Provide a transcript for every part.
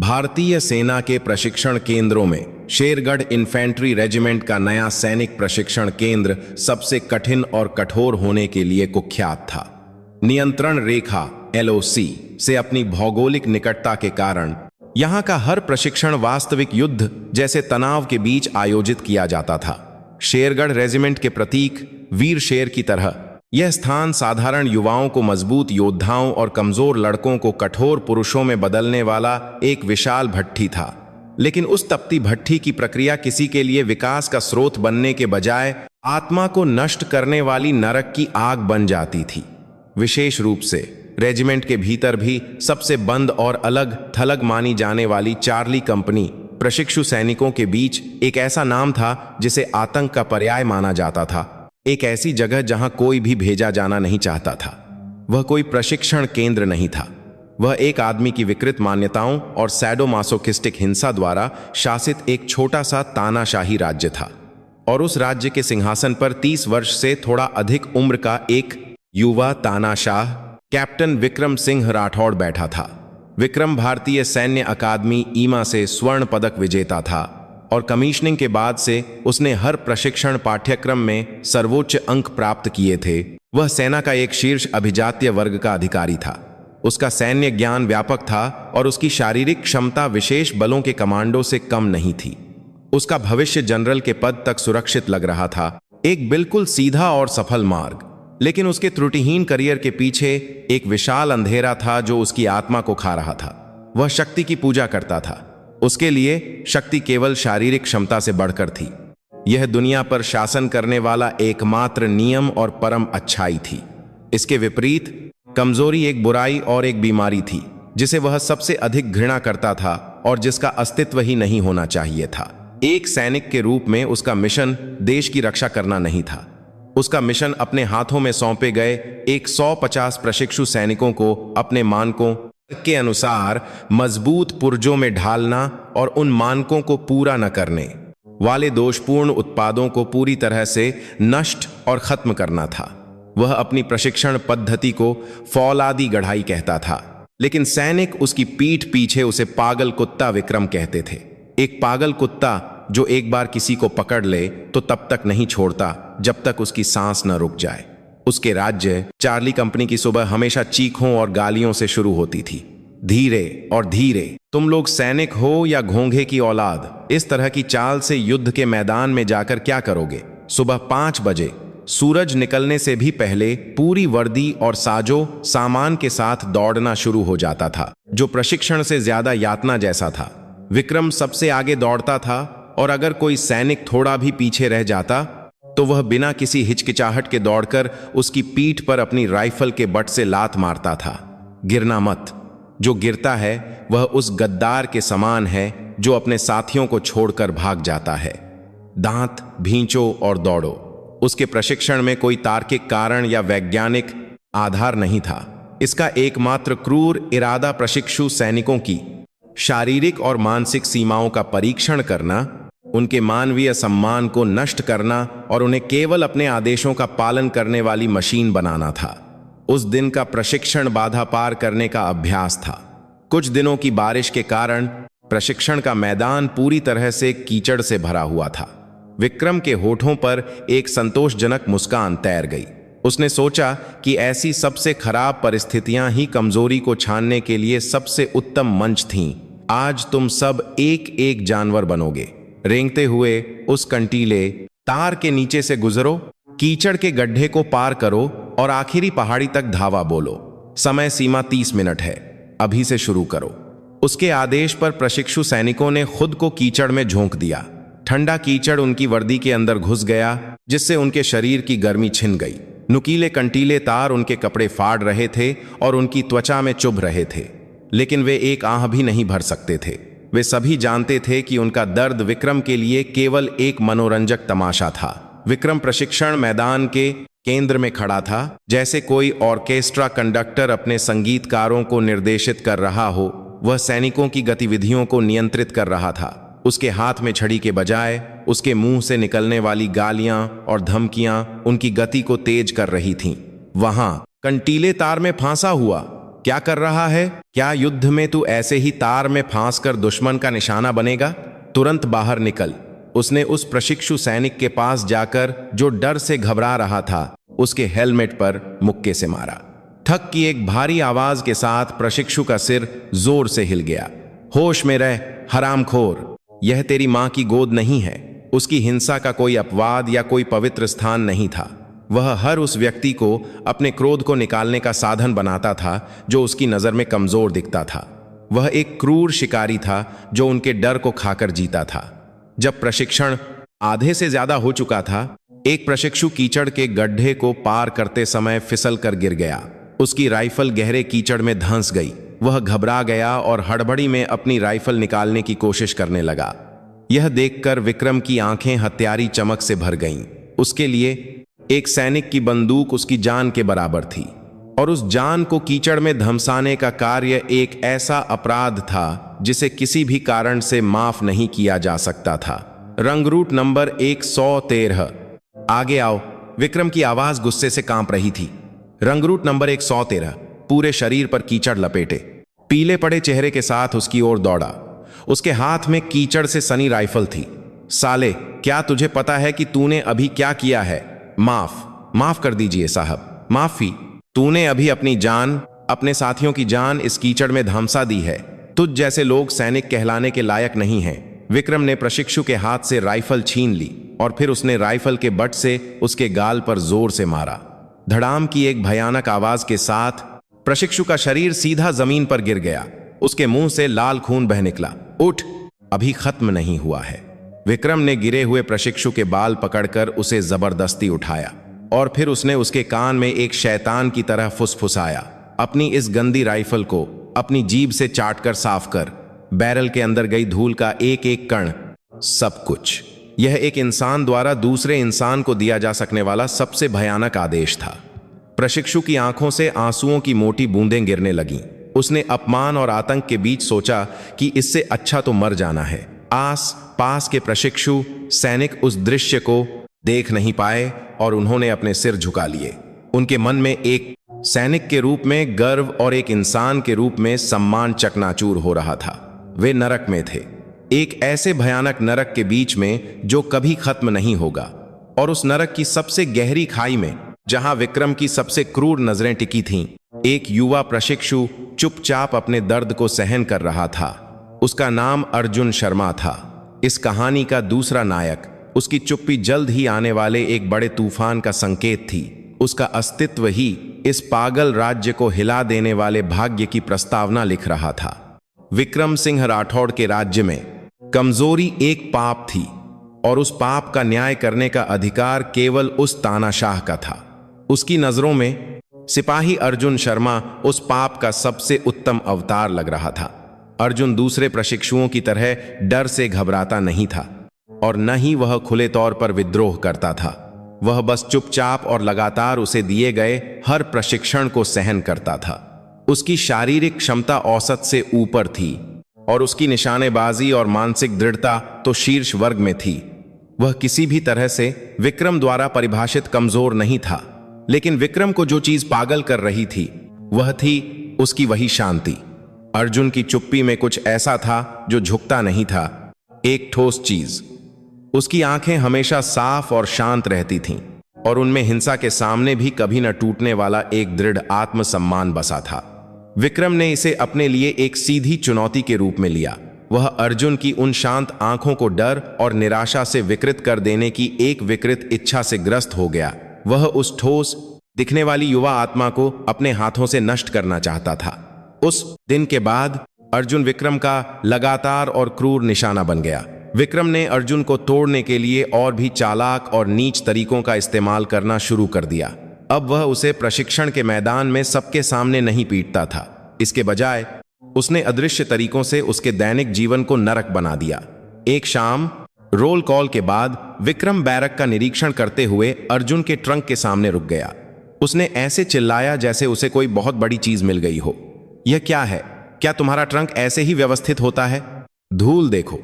भारतीय सेना के प्रशिक्षण केंद्रों में शेरगढ़ इन्फेंट्री रेजिमेंट का नया सैनिक प्रशिक्षण केंद्र सबसे कठिन और कठोर होने के लिए कुख्यात था। नियंत्रण रेखा LOC से अपनी भौगोलिक निकटता के कारण यहां का हर प्रशिक्षण वास्तविक युद्ध जैसे तनाव के बीच आयोजित किया जाता था। शेरगढ़ रेजिमेंट के प्रतीक वीर शेर की तरह यह स्थान साधारण युवाओं को मजबूत योद्धाओं और कमजोर लड़कों को कठोर पुरुषों में बदलने वाला एक विशाल भट्ठी था। लेकिन उस तपती भट्ठी की प्रक्रिया किसी के लिए विकास का स्रोत बनने के बजाय आत्मा को नष्ट करने वाली नरक की आग बन जाती थी। विशेष रूप से रेजिमेंट के भीतर भी सबसे बंद और अलग थलग मानी जाने वाली चार्ली कंपनी प्रशिक्षु सैनिकों के बीच एक ऐसा नाम था जिसे आतंक का पर्याय माना जाता था। एक ऐसी जगह जहां कोई भी भेजा जाना नहीं चाहता था। वह कोई प्रशिक्षण केंद्र नहीं था, वह एक आदमी की विकृत मान्यताओं और सैडोमासोकिस्टिक हिंसा द्वारा शासित एक छोटा सा तानाशाही राज्य था। और उस राज्य के सिंहासन पर 30 वर्ष से थोड़ा अधिक उम्र का एक युवा तानाशाह कैप्टन विक्रम सिंह राठौड़ बैठा था। विक्रम भारतीय सैन्य अकादमी ईमा से स्वर्ण पदक विजेता था और कमीशनिंग के बाद से उसने हर प्रशिक्षण पाठ्यक्रम में सर्वोच्च अंक प्राप्त किए थे। वह सेना का एक शीर्ष अभिजात्य वर्ग का अधिकारी था। उसका सैन्य ज्ञान व्यापक था और उसकी शारीरिक क्षमता विशेष बलों के कमांडो से कम नहीं थी। उसका भविष्य जनरल के पद तक सुरक्षित लग रहा था, एक बिल्कुल सीधा और सफल मार्ग। लेकिन उसके त्रुटिहीन करियर के पीछे एक विशाल अंधेरा था जो उसकी आत्मा को खा रहा था। वह शक्ति की पूजा करता था। उसके लिए शक्ति केवल शारीरिक क्षमता से बढ़कर थी। यह दुनिया पर शासन करने वाला एकमात्र नियम और परम अच्छाई थी। इसके विपरीत कमजोरी एक बुराई और एक बीमारी थी जिसे वह सबसे अधिक घृणा करता था और जिसका अस्तित्व ही नहीं होना चाहिए था। एक सैनिक के रूप में उसका मिशन देश की रक्षा करना नहीं था। उसका मिशन अपने हाथों में सौंपे गए 150 प्रशिक्षु सैनिकों को अपने मानकों के अनुसार मजबूत पुर्जों में ढालना और उन मानकों को पूरा न करने वाले दोषपूर्ण उत्पादों को पूरी तरह से नष्ट और खत्म करना था। वह अपनी प्रशिक्षण पद्धति को फौलादी गढ़ाई कहता था, लेकिन सैनिक उसकी पीठ पीछे उसे पागल कुत्ता विक्रम कहते थे। एक पागल कुत्ता जो एक बार किसी को पकड़ ले तो तब तक नहीं छोड़ता जब तक उसकी सांस न रुक जाए। उसके राज्य चार्ली कंपनी की सुबह हमेशा चीखों और गालियों से शुरू होती थी। धीरे और धीरे, तुम लोग सैनिक हो या घोंघे की औलाद, इस तरह की चाल से युद्ध के मैदान में जाकर क्या करोगे? सुबह 5 बजे सूरज निकलने से भी पहले पूरी वर्दी और साजो सामान के साथ दौड़ना शुरू हो जाता था, जो प्रशिक्षण से ज्यादा यातना जैसा था। विक्रम सबसे आगे दौड़ता था और अगर कोई सैनिक थोड़ा भी पीछे रह जाता तो वह बिना किसी हिचकिचाहट के दौड़कर उसकी पीठ पर अपनी राइफल के बट से लात मारता था। गिरना मत, जो गिरता है वह उस गद्दार के समान है जो अपने साथियों को छोड़कर भाग जाता है। दांत भींचो और दौड़ो। उसके प्रशिक्षण में कोई तार्किक कारण या वैज्ञानिक आधार नहीं था। इसका एकमात्र क्रूर इरादा प्रशिक्षु सैनिकों की शारीरिक और मानसिक सीमाओं का परीक्षण करना, उनके मानवीय सम्मान को नष्ट करना और उन्हें केवल अपने आदेशों का पालन करने वाली मशीन बनाना था। उस दिन का प्रशिक्षण बाधा पार करने का अभ्यास था। कुछ दिनों की बारिश के कारण प्रशिक्षण का मैदान पूरी तरह से कीचड़ से भरा हुआ था। विक्रम के होठों पर एक संतोषजनक मुस्कान तैर गई। उसने सोचा कि ऐसी सबसे खराब परिस्थितियां ही कमजोरी को छानने के लिए सबसे उत्तम मंच थीं। आज तुम सब एक एक जानवर बनोगे। रेंगते हुए उस कंटीले तार के नीचे से गुजरो, कीचड़ के गड्ढे को पार करो और आखिरी पहाड़ी तक धावा बोलो। समय सीमा 30 मिनट है, अभी से शुरू करो। उसके आदेश पर प्रशिक्षु सैनिकों ने खुद को कीचड़ में झोंक दिया। ठंडा कीचड़ उनकी वर्दी के अंदर घुस गया, जिससे उनके शरीर की गर्मी छिन गई। नुकीले कंटीले तार उनके कपड़े फाड़ रहे थे और उनकी त्वचा में चुभ रहे थे, लेकिन वे एक आह भी नहीं भर सकते थे। वे सभी जानते थे कि उनका दर्द विक्रम के लिए केवल एक मनोरंजक तमाशा था। विक्रम प्रशिक्षण मैदान के केंद्र में खड़ा था, जैसे कोई ऑर्केस्ट्रा कंडक्टर अपने संगीतकारों को निर्देशित कर रहा हो। वह सैनिकों की गतिविधियों को नियंत्रित कर रहा था। उसके हाथ में छड़ी के बजाय उसके मुंह से निकलने वाली गालियां और धमकियां उनकी गति को तेज कर रही थीं। वहां कंटीले तार में फांसा हुआ क्या कर रहा है? क्या युद्ध में तू ऐसे ही तार में फांस कर दुश्मन का निशाना बनेगा? तुरंत बाहर निकल। उसने उस प्रशिक्षु सैनिक के पास जाकर, जो डर से घबरा रहा था, उसके हेलमेट पर मुक्के से मारा। ठक की एक भारी आवाज के साथ प्रशिक्षु का सिर जोर से हिल गया। होश में रह हरामखोर, यह तेरी मां की गोद नहीं है। उसकी हिंसा का कोई अपवाद या कोई पवित्र स्थान नहीं था। वह हर उस व्यक्ति को अपने क्रोध को निकालने का साधन बनाता था जो उसकी नजर में कमजोर दिखता था। वह एक क्रूर शिकारी था जो उनके डर को खाकर जीता था। जब प्रशिक्षण आधे से ज्यादा हो चुका था, एक प्रशिक्षु कीचड़ के गड्ढे को पार करते समय फिसल कर गिर गया। उसकी राइफल गहरे कीचड़ में धंस गई। वह घबरा गया और हड़बड़ी में अपनी राइफल निकालने की कोशिश करने लगा। यह देखकर विक्रम की आंखें हत्यारी चमक से भर गईं। उसके लिए एक सैनिक की बंदूक उसकी जान के बराबर थी, और उस जान को कीचड़ में धमसाने का कार्य एक ऐसा अपराध था जिसे किसी भी कारण से माफ नहीं किया जा सकता था। रंगरूट नंबर 113, आगे आओ। विक्रम की आवाज गुस्से से कांप रही थी। रंगरूट नंबर 113 पूरे शरीर पर कीचड़ लपेटे, पीले पड़े चेहरे के साथ उसकी ओर दौड़ा। उसके हाथ में कीचड़ से सनी राइफल थी। साले, क्या तुझे पता है कि तूने अभी क्या किया है? माफ कर दीजिए साहब, माफी। तूने अभी अपनी जान, अपने साथियों की जान इस कीचड़ में धमसा दी है। तुझ जैसे लोग सैनिक कहलाने के लायक नहीं हैं। विक्रम ने प्रशिक्षु के हाथ से राइफल छीन ली और फिर उसने राइफल के बट से उसके गाल पर जोर से मारा। धड़ाम की एक भयानक आवाज के साथ प्रशिक्षु का शरीर सीधा जमीन पर गिर गया। उसके मुंह से लाल खून बह निकला। उठ, अभी खत्म नहीं हुआ है। विक्रम ने गिरे हुए प्रशिक्षु के बाल पकड़कर उसे जबरदस्ती उठाया और फिर उसने उसके कान में एक शैतान की तरह फुसफुसाया, अपनी इस गंदी राइफल को अपनी जीभ से चाटकर साफ कर। बैरल के अंदर गई धूल का एक एक कण, सब कुछ। यह एक इंसान द्वारा दूसरे इंसान को दिया जा सकने वाला सबसे भयानक आदेश था। प्रशिक्षु की आंखों से आंसुओं की मोटी बूंदें गिरने लगीं। उसने अपमान और आतंक के बीच सोचा कि इससे अच्छा तो मर जाना है। आस पास के प्रशिक्षु सैनिक उस दृश्य को देख नहीं पाए और उन्होंने अपने सिर झुका लिए। उनके मन में एक सैनिक के रूप में गर्व और एक इंसान के रूप में सम्मान चकनाचूर हो रहा था। वे नरक में थे, एक ऐसे भयानक नरक के बीच में जो कभी खत्म नहीं होगा। और उस नरक की सबसे गहरी खाई में, जहां विक्रम की सबसे क्रूर नजरें टिकी थीं, एक युवा प्रशिक्षु चुपचाप अपने दर्द को सहन कर रहा था। उसका नाम अर्जुन शर्मा था। इस कहानी का दूसरा नायक। उसकी चुप्पी जल्द ही आने वाले एक बड़े तूफान का संकेत थी। उसका अस्तित्व ही इस पागल राज्य को हिला देने वाले भाग्य की प्रस्तावना लिख रहा था। विक्रम सिंह राठौड़ के राज्य में कमजोरी एक पाप थी और उस पाप का न्याय करने का अधिकार केवल उस तानाशाह का था। उसकी नजरों में सिपाही अर्जुन शर्मा उस पाप का सबसे उत्तम अवतार लग रहा था। अर्जुन दूसरे प्रशिक्षुओं की तरह डर से घबराता नहीं था और न ही वह खुले तौर पर विद्रोह करता था। वह बस चुपचाप और लगातार उसे दिए गए हर प्रशिक्षण को सहन करता था। उसकी शारीरिक क्षमता औसत से ऊपर थी और उसकी निशानेबाजी और मानसिक दृढ़ता तो शीर्ष वर्ग में थी। वह किसी भी तरह से विक्रम द्वारा परिभाषित कमजोर नहीं था, लेकिन विक्रम को जो चीज पागल कर रही थी वह थी उसकी वही शांति। अर्जुन की चुप्पी में कुछ ऐसा था जो झुकता नहीं था, एक ठोस चीज। उसकी आंखें हमेशा साफ और शांत रहती थीं और उनमें हिंसा के सामने भी कभी न टूटने वाला एक दृढ़ आत्मसम्मान बसा था। विक्रम ने इसे अपने लिए एक सीधी चुनौती के रूप में लिया। वह अर्जुन की उन शांत आंखों को डर और निराशा से विकृत कर देने की एक विकृत इच्छा से ग्रस्त हो गया। वह उस ठोस दिखने वाली युवा आत्मा को अपने हाथों से नष्ट करना चाहता था। उस दिन के बाद अर्जुन विक्रम का लगातार और क्रूर निशाना बन गया। विक्रम ने अर्जुन को तोड़ने के लिए और भी चालाक और नीच तरीकों का इस्तेमाल करना शुरू कर दिया। अब वह उसे प्रशिक्षण के मैदान में सबके सामने नहीं पीटता था। इसके बजाय उसने अदृश्य तरीकों से उसके दैनिक जीवन को नरक बना दिया। एक शाम रोल कॉल के बाद विक्रम बैरक का निरीक्षण करते हुए अर्जुन के ट्रंक के सामने रुक गया। उसने ऐसे चिल्लाया जैसे उसे कोई बहुत बड़ी चीज मिल गई हो। यह क्या है? क्या तुम्हारा ट्रंक ऐसे ही व्यवस्थित होता है? धूल देखो,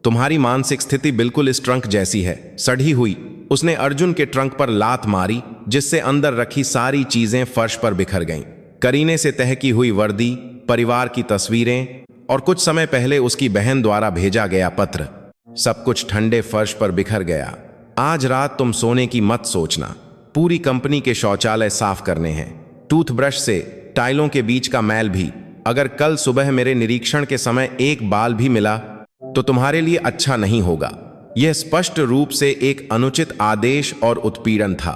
तुम्हारी मानसिक स्थिति बिल्कुल इस ट्रंक जैसी है, सड़ी हुई। उसने अर्जुन के ट्रंक पर लात मारी जिससे अंदर रखी सारी चीजें फर्श पर बिखर गईं। करीने से तह की हुई वर्दी, परिवार की तस्वीरें और कुछ समय पहले उसकी बहन द्वारा भेजा गया पत्र, सब कुछ ठंडे फर्श पर बिखर गया। आज रात तुम सोने की मत सोचना। पूरी कंपनी के शौचालय साफ करने हैं, टूथब्रश से टाइलों के बीच का मैल भी। अगर कल सुबह मेरे निरीक्षण के समय एक बाल भी मिला तो तुम्हारे लिए अच्छा नहीं होगा। यह स्पष्ट रूप से एक अनुचित आदेश और उत्पीड़न था,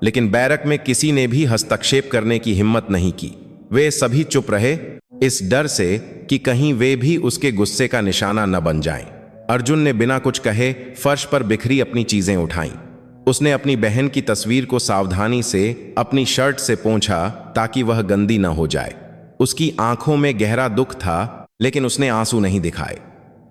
लेकिन बैरक में किसी ने भी हस्तक्षेप करने की हिम्मत नहीं की। वे सभी चुप रहे, इस डर से कि कहीं वे भी उसके गुस्से का निशाना न बन जाएं। अर्जुन ने बिना कुछ कहे फर्श पर बिखरी अपनी चीजें उठाईं। उसने अपनी बहन की तस्वीर को सावधानी से अपनी शर्ट से पोंछा ताकि वह गंदी न हो जाए। उसकी आंखों में गहरा दुख था, लेकिन उसने आंसू नहीं दिखाए।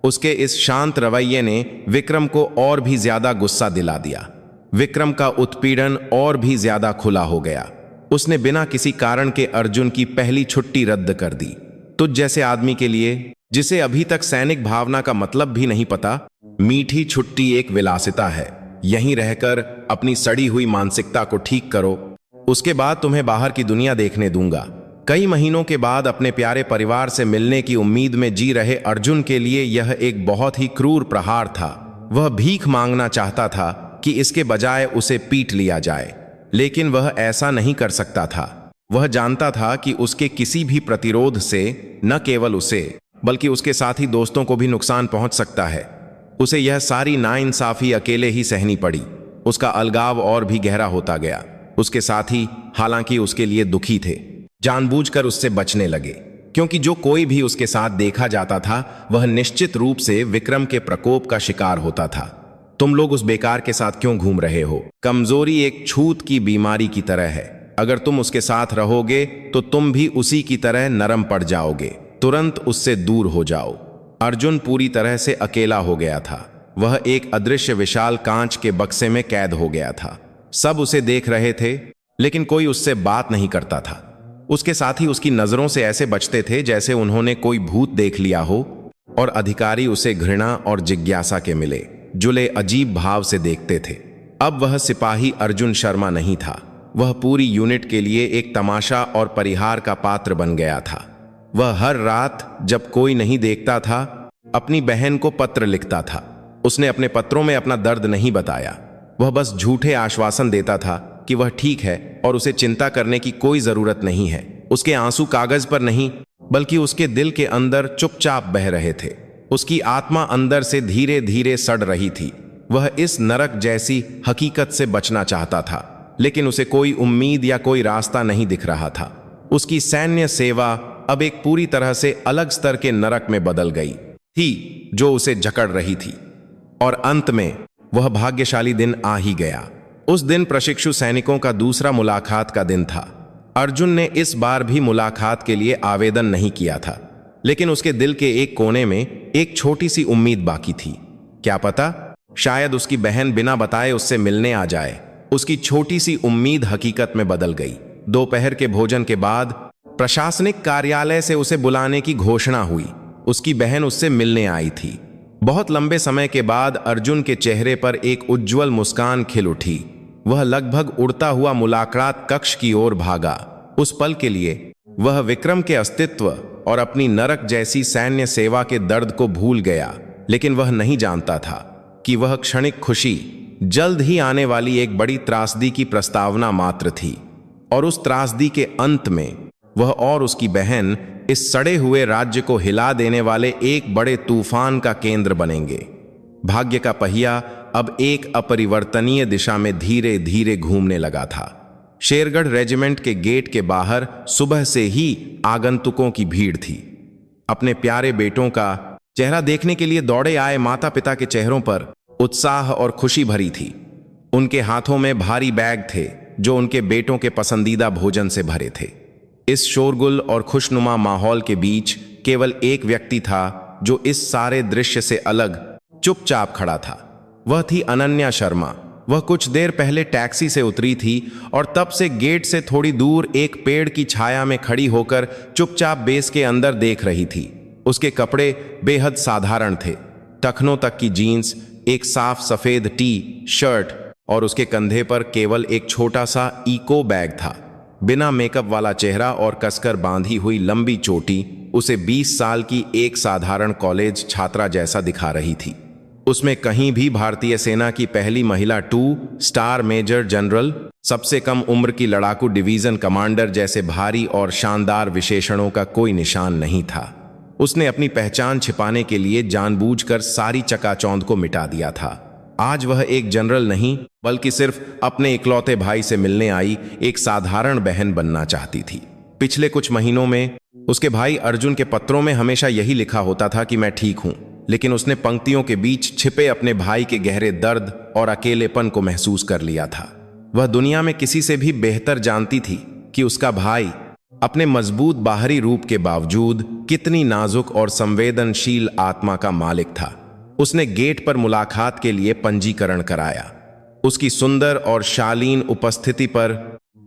उसके इस शांत रवैये ने विक्रम को और भी ज्यादा गुस्सा दिला दिया। विक्रम का उत्पीड़न और भी ज्यादा खुला हो गया। उसने बिना किसी कारण के अर्जुन की पहली छुट्टी रद्द कर दी। तुझ जैसे आदमी के लिए, जिसे अभी तक सैनिक भावना का मतलब भी नहीं पता, मीठी छुट्टी एक विलासिता है। यहीं रहकर अपनी सड़ी हुई मानसिकता को ठीक करो, उसके बाद तुम्हें बाहर की दुनिया देखने दूंगा। कई महीनों के बाद अपने प्यारे परिवार से मिलने की उम्मीद में जी रहे अर्जुन के लिए यह एक बहुत ही क्रूर प्रहार था। वह भीख मांगना चाहता था कि इसके बजाय उसे पीट लिया जाए, लेकिन वह ऐसा नहीं कर सकता था। वह जानता था कि उसके किसी भी प्रतिरोध से न केवल उसे बल्कि उसके साथी दोस्तों को भी नुकसान पहुंच सकता है। उसे यह सारी नाइंसाफी अकेले ही सहनी पड़ी। उसका अलगाव और भी गहरा होता गया। उसके साथी, हालांकि उसके लिए दुखी थे, जानबूझकर उससे बचने लगे, क्योंकि जो कोई भी उसके साथ देखा जाता था वह निश्चित रूप से विक्रम के प्रकोप का शिकार होता था। तुम लोग उस बेकार के साथ क्यों घूम रहे हो? कमजोरी एक छूत की बीमारी की तरह है। अगर तुम उसके साथ रहोगे तो तुम भी उसी की तरह नरम पड़ जाओगे। तुरंत उससे दूर हो जाओ। अर्जुन पूरी तरह से अकेला हो गया था। वह एक अदृश्य विशाल कांच के बक्से में कैद हो गया था। सब उसे देख रहे थे, लेकिन कोई उससे बात नहीं करता था। उसके साथी उसकी नजरों से ऐसे बचते थे जैसे उन्होंने कोई भूत देख लिया हो, और अधिकारी उसे घृणा और जिज्ञासा के मिले जुले अजीब भाव से देखते थे। अब वह सिपाही अर्जुन शर्मा नहीं था। वह पूरी यूनिट के लिए एक तमाशा और परिहार का पात्र बन गया था। वह हर रात जब कोई नहीं देखता था अपनी बहन को पत्र लिखता था। उसने अपने पत्रों में अपना दर्द नहीं बताया। वह बस झूठे आश्वासन देता था कि वह ठीक है और उसे चिंता करने की कोई जरूरत नहीं है। उसके आंसू कागज पर नहीं, बल्कि उसके दिल के अंदर चुपचाप बह रहे थे। उसकी आत्मा अंदर से धीरे धीरे सड़ रही थी। वह इस नरक जैसी हकीकत से बचना चाहता था, लेकिन उसे कोई उम्मीद या कोई रास्ता नहीं दिख रहा था। उसकी सैन्य सेवा अब एक पूरी तरह से अलग स्तर के नरक में बदल गई थी, जो उसे जकड़ रही थी। और अंत में वह भाग्यशाली दिन आ ही गया। उस दिन प्रशिक्षु सैनिकों का दूसरा मुलाकात का दिन था। अर्जुन ने इस बार भी मुलाकात के लिए आवेदन नहीं किया था, लेकिन उसके दिल के एक कोने में एक छोटी सी उम्मीद बाकी थी। क्या पता, शायद उसकी बहन बिना बताए उससे मिलने आ जाए। उसकी छोटी सी उम्मीद हकीकत में बदल गई। दोपहर के भोजन के बाद प्रशासनिक कार्यालय से उसे बुलाने की घोषणा हुई। उसकी बहन उससे मिलने आई थी। बहुत लंबे समय के बाद अर्जुन के चेहरे पर एक उज्जवल मुस्कान खिल उठी। वह लगभग उड़ता हुआ मुलाकात कक्ष की ओर भागा। उस पल के लिए वह विक्रम के अस्तित्व और अपनी नरक जैसी सैन्य सेवा के दर्द को भूल गया, लेकिन वह नहीं जानता था कि वह क्षणिक खुशी जल्द ही आने वाली एक बड़ी त्रासदी की प्रस्तावना मात्र थी। और उस त्रासदी के अंत में वह और उसकी बहन इस सड़े हुए राज्य को हिला देने वाले एक बड़े तूफान का केंद्र बनेंगे। भाग्य का पहिया अब एक अपरिवर्तनीय दिशा में धीरे धीरे घूमने लगा था। शेरगढ़ रेजिमेंट के गेट के बाहर सुबह से ही आगंतुकों की भीड़ थी। अपने प्यारे बेटों का चेहरा देखने के लिए दौड़े आए माता पिता के चेहरों पर उत्साह और खुशी भरी थी। उनके हाथों में भारी बैग थे जो उनके बेटों के पसंदीदा भोजन से भरे थे। इस शोरगुल और खुशनुमा माहौल के बीच केवल एक व्यक्ति था जो इस सारे दृश्य से अलग चुपचाप खड़ा था। वह थी अनन्या शर्मा। वह कुछ देर पहले टैक्सी से उतरी थी और तब से गेट से थोड़ी दूर एक पेड़ की छाया में खड़ी होकर चुपचाप बेस के अंदर देख रही थी। उसके कपड़े बेहद साधारण थे। टखनों तक की जीन्स, एक साफ सफेद टी शर्ट और उसके कंधे पर केवल एक छोटा सा इको बैग था। बिना मेकअप वाला चेहरा और कसकर बांधी हुई लंबी चोटी उसे 20 साल की एक साधारण कॉलेज छात्रा जैसा दिखा रही थी। उसमें कहीं भी भारतीय सेना की पहली महिला 2 स्टार मेजर जनरल, सबसे कम उम्र की लड़ाकू डिवीजन कमांडर जैसे भारी और शानदार विशेषणों का कोई निशान नहीं था। उसने अपनी पहचान छिपाने के लिए जानबूझकर सारी चकाचौंध को मिटा दिया था। आज वह एक जनरल नहीं बल्कि सिर्फ अपने इकलौते भाई से मिलने आई एक साधारण बहन बनना चाहती थी। पिछले कुछ महीनों में उसके भाई अर्जुन के पत्रों में हमेशा यही लिखा होता था कि मैं ठीक हूं, लेकिन उसने पंक्तियों के बीच छिपे अपने भाई के गहरे दर्द और अकेलेपन को महसूस कर लिया था। वह दुनिया में किसी से भी बेहतर जानती थी कि उसका भाई अपने मजबूत बाहरी रूप के बावजूद कितनी नाजुक और संवेदनशील आत्मा का मालिक था। उसने गेट पर मुलाकात के लिए पंजीकरण कराया। उसकी सुंदर और शालीन उपस्थिति पर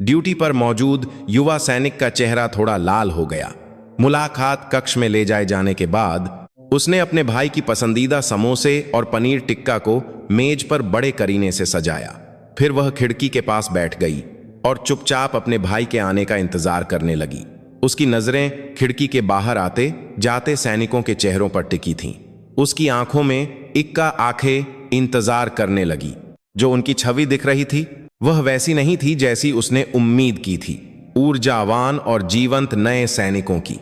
ड्यूटी पर मौजूद युवा सैनिक का चेहरा थोड़ा लाल हो गया। मुलाकात कक्ष में ले जाए जाने के बाद उसने अपने भाई की पसंदीदा समोसे और पनीर टिक्का को मेज पर बड़े करीने से सजाया। फिर वह खिड़की के पास बैठ गई और चुपचाप अपने भाई के आने का इंतजार करने लगी। उसकी नजरें खिड़की के बाहर आते जाते सैनिकों के चेहरों पर टिकी थीं। उसकी आंखों में इक्का आंखें इंतजार करने लगी। जो उनकी छवि दिख रही थी वह वैसी नहीं थी जैसी उसने उम्मीद की थी। ऊर्जावान और जीवंत नए सैनिकों की।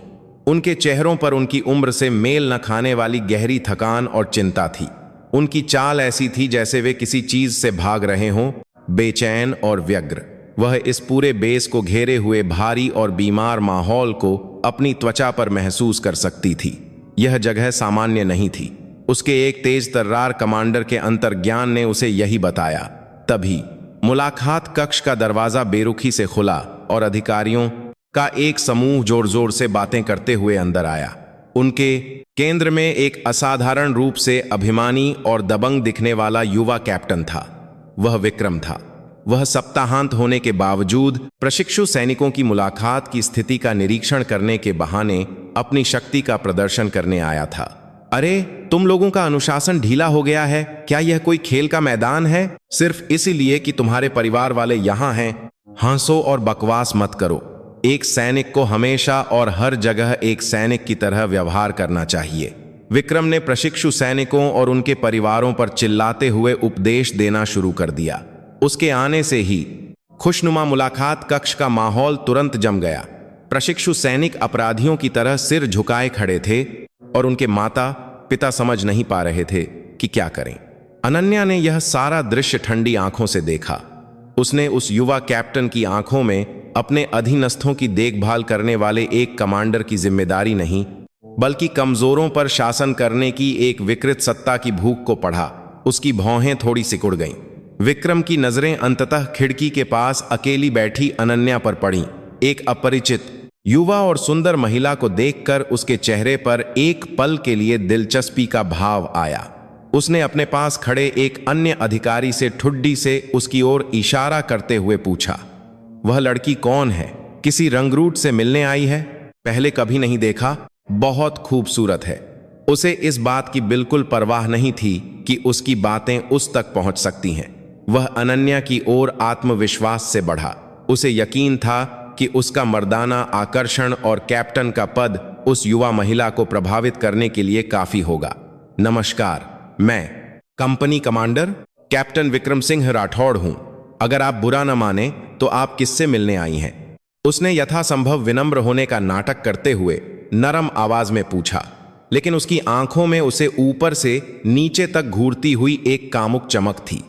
उनके चेहरों पर उनकी उम्र से मेल न खाने वाली गहरी थकान और चिंता थी। उनकी चाल ऐसी थी जैसे वे किसी चीज से भाग रहे हों, बेचैन और व्यग्र। वह इस पूरे बेस को घेरे हुए भारी और बीमार माहौल को अपनी त्वचा पर महसूस कर सकती थी। यह जगह सामान्य नहीं थी। उसके एक तेज तर्रार कमांडर के अंतर्ज्ञान ने उसे यही बताया। तभी मुलाकात कक्ष का दरवाजा बेरुखी से खुला और अधिकारियों का एक समूह जोर जोर से बातें करते हुए अंदर आया। उनके केंद्र में एक असाधारण रूप से अभिमानी और दबंग दिखने वाला युवा कैप्टन था। वह विक्रम था। वह सप्ताहांत होने के बावजूद प्रशिक्षु सैनिकों की मुलाकात की स्थिति का निरीक्षण करने के बहाने अपनी शक्ति का प्रदर्शन करने आया था। अरे, तुम लोगों का अनुशासन ढीला हो गया है। क्या यह कोई खेल का मैदान है? सिर्फ इसीलिए कि तुम्हारे परिवार वाले यहाँ हैं? हंसो और बकवास मत करो। एक सैनिक को हमेशा और हर जगह एक सैनिक की तरह व्यवहार करना चाहिए। विक्रम ने प्रशिक्षु सैनिकों और उनके परिवारों पर चिल्लाते हुए उपदेश देना शुरू कर दिया। उसके आने से ही खुशनुमा मुलाकात कक्ष का माहौल तुरंत जम गया। प्रशिक्षु सैनिक अपराधियों की तरह सिर झुकाए खड़े थे और उनके माता पिता समझ नहीं पा रहे थे कि क्या करें। अनन्या ने यह सारा दृश्य ठंडी आंखों से देखा। उसने उस युवा कैप्टन की आंखों में अपने अधीनस्थों की देखभाल करने वाले एक कमांडर की जिम्मेदारी नहीं बल्कि कमजोरों पर शासन करने की एक विकृत सत्ता की भूख को पढ़ा। उसकी भौहें थोड़ी सिकुड़ गईं। विक्रम की नजरें अंततः खिड़की के पास अकेली बैठी अनन्या पर पड़ीं। एक अपरिचित युवा और सुंदर महिला को देखकर उसके चेहरे पर एक पल के लिए दिलचस्पी का भाव आया। उसने अपने पास खड़े एक अन्य अधिकारी से ठुड्डी से उसकी ओर इशारा करते हुए पूछा, वह लड़की कौन है? किसी रंगरूट से मिलने आई है? पहले कभी नहीं देखा। बहुत खूबसूरत है। उसे इस बात की बिल्कुल परवाह नहीं थी कि उसकी बातें उस तक पहुंच सकती हैं। वह अनन्या की ओर आत्मविश्वास से बढ़ा। उसे यकीन था कि उसका मर्दाना आकर्षण और कैप्टन का पद उस युवा महिला को प्रभावित करने के लिए काफी होगा। नमस्कार, मैं company commander captain Vikram Singh Rathore हूं। अगर आप बुरा न माने तो आप किससे मिलने आई हैं? उसने यथासंभव विनम्र होने का नाटक करते हुए नरम आवाज में पूछा, लेकिन उसकी आंखों में उसे ऊपर से नीचे तक घूरती हुई एक कामुक चमक थी।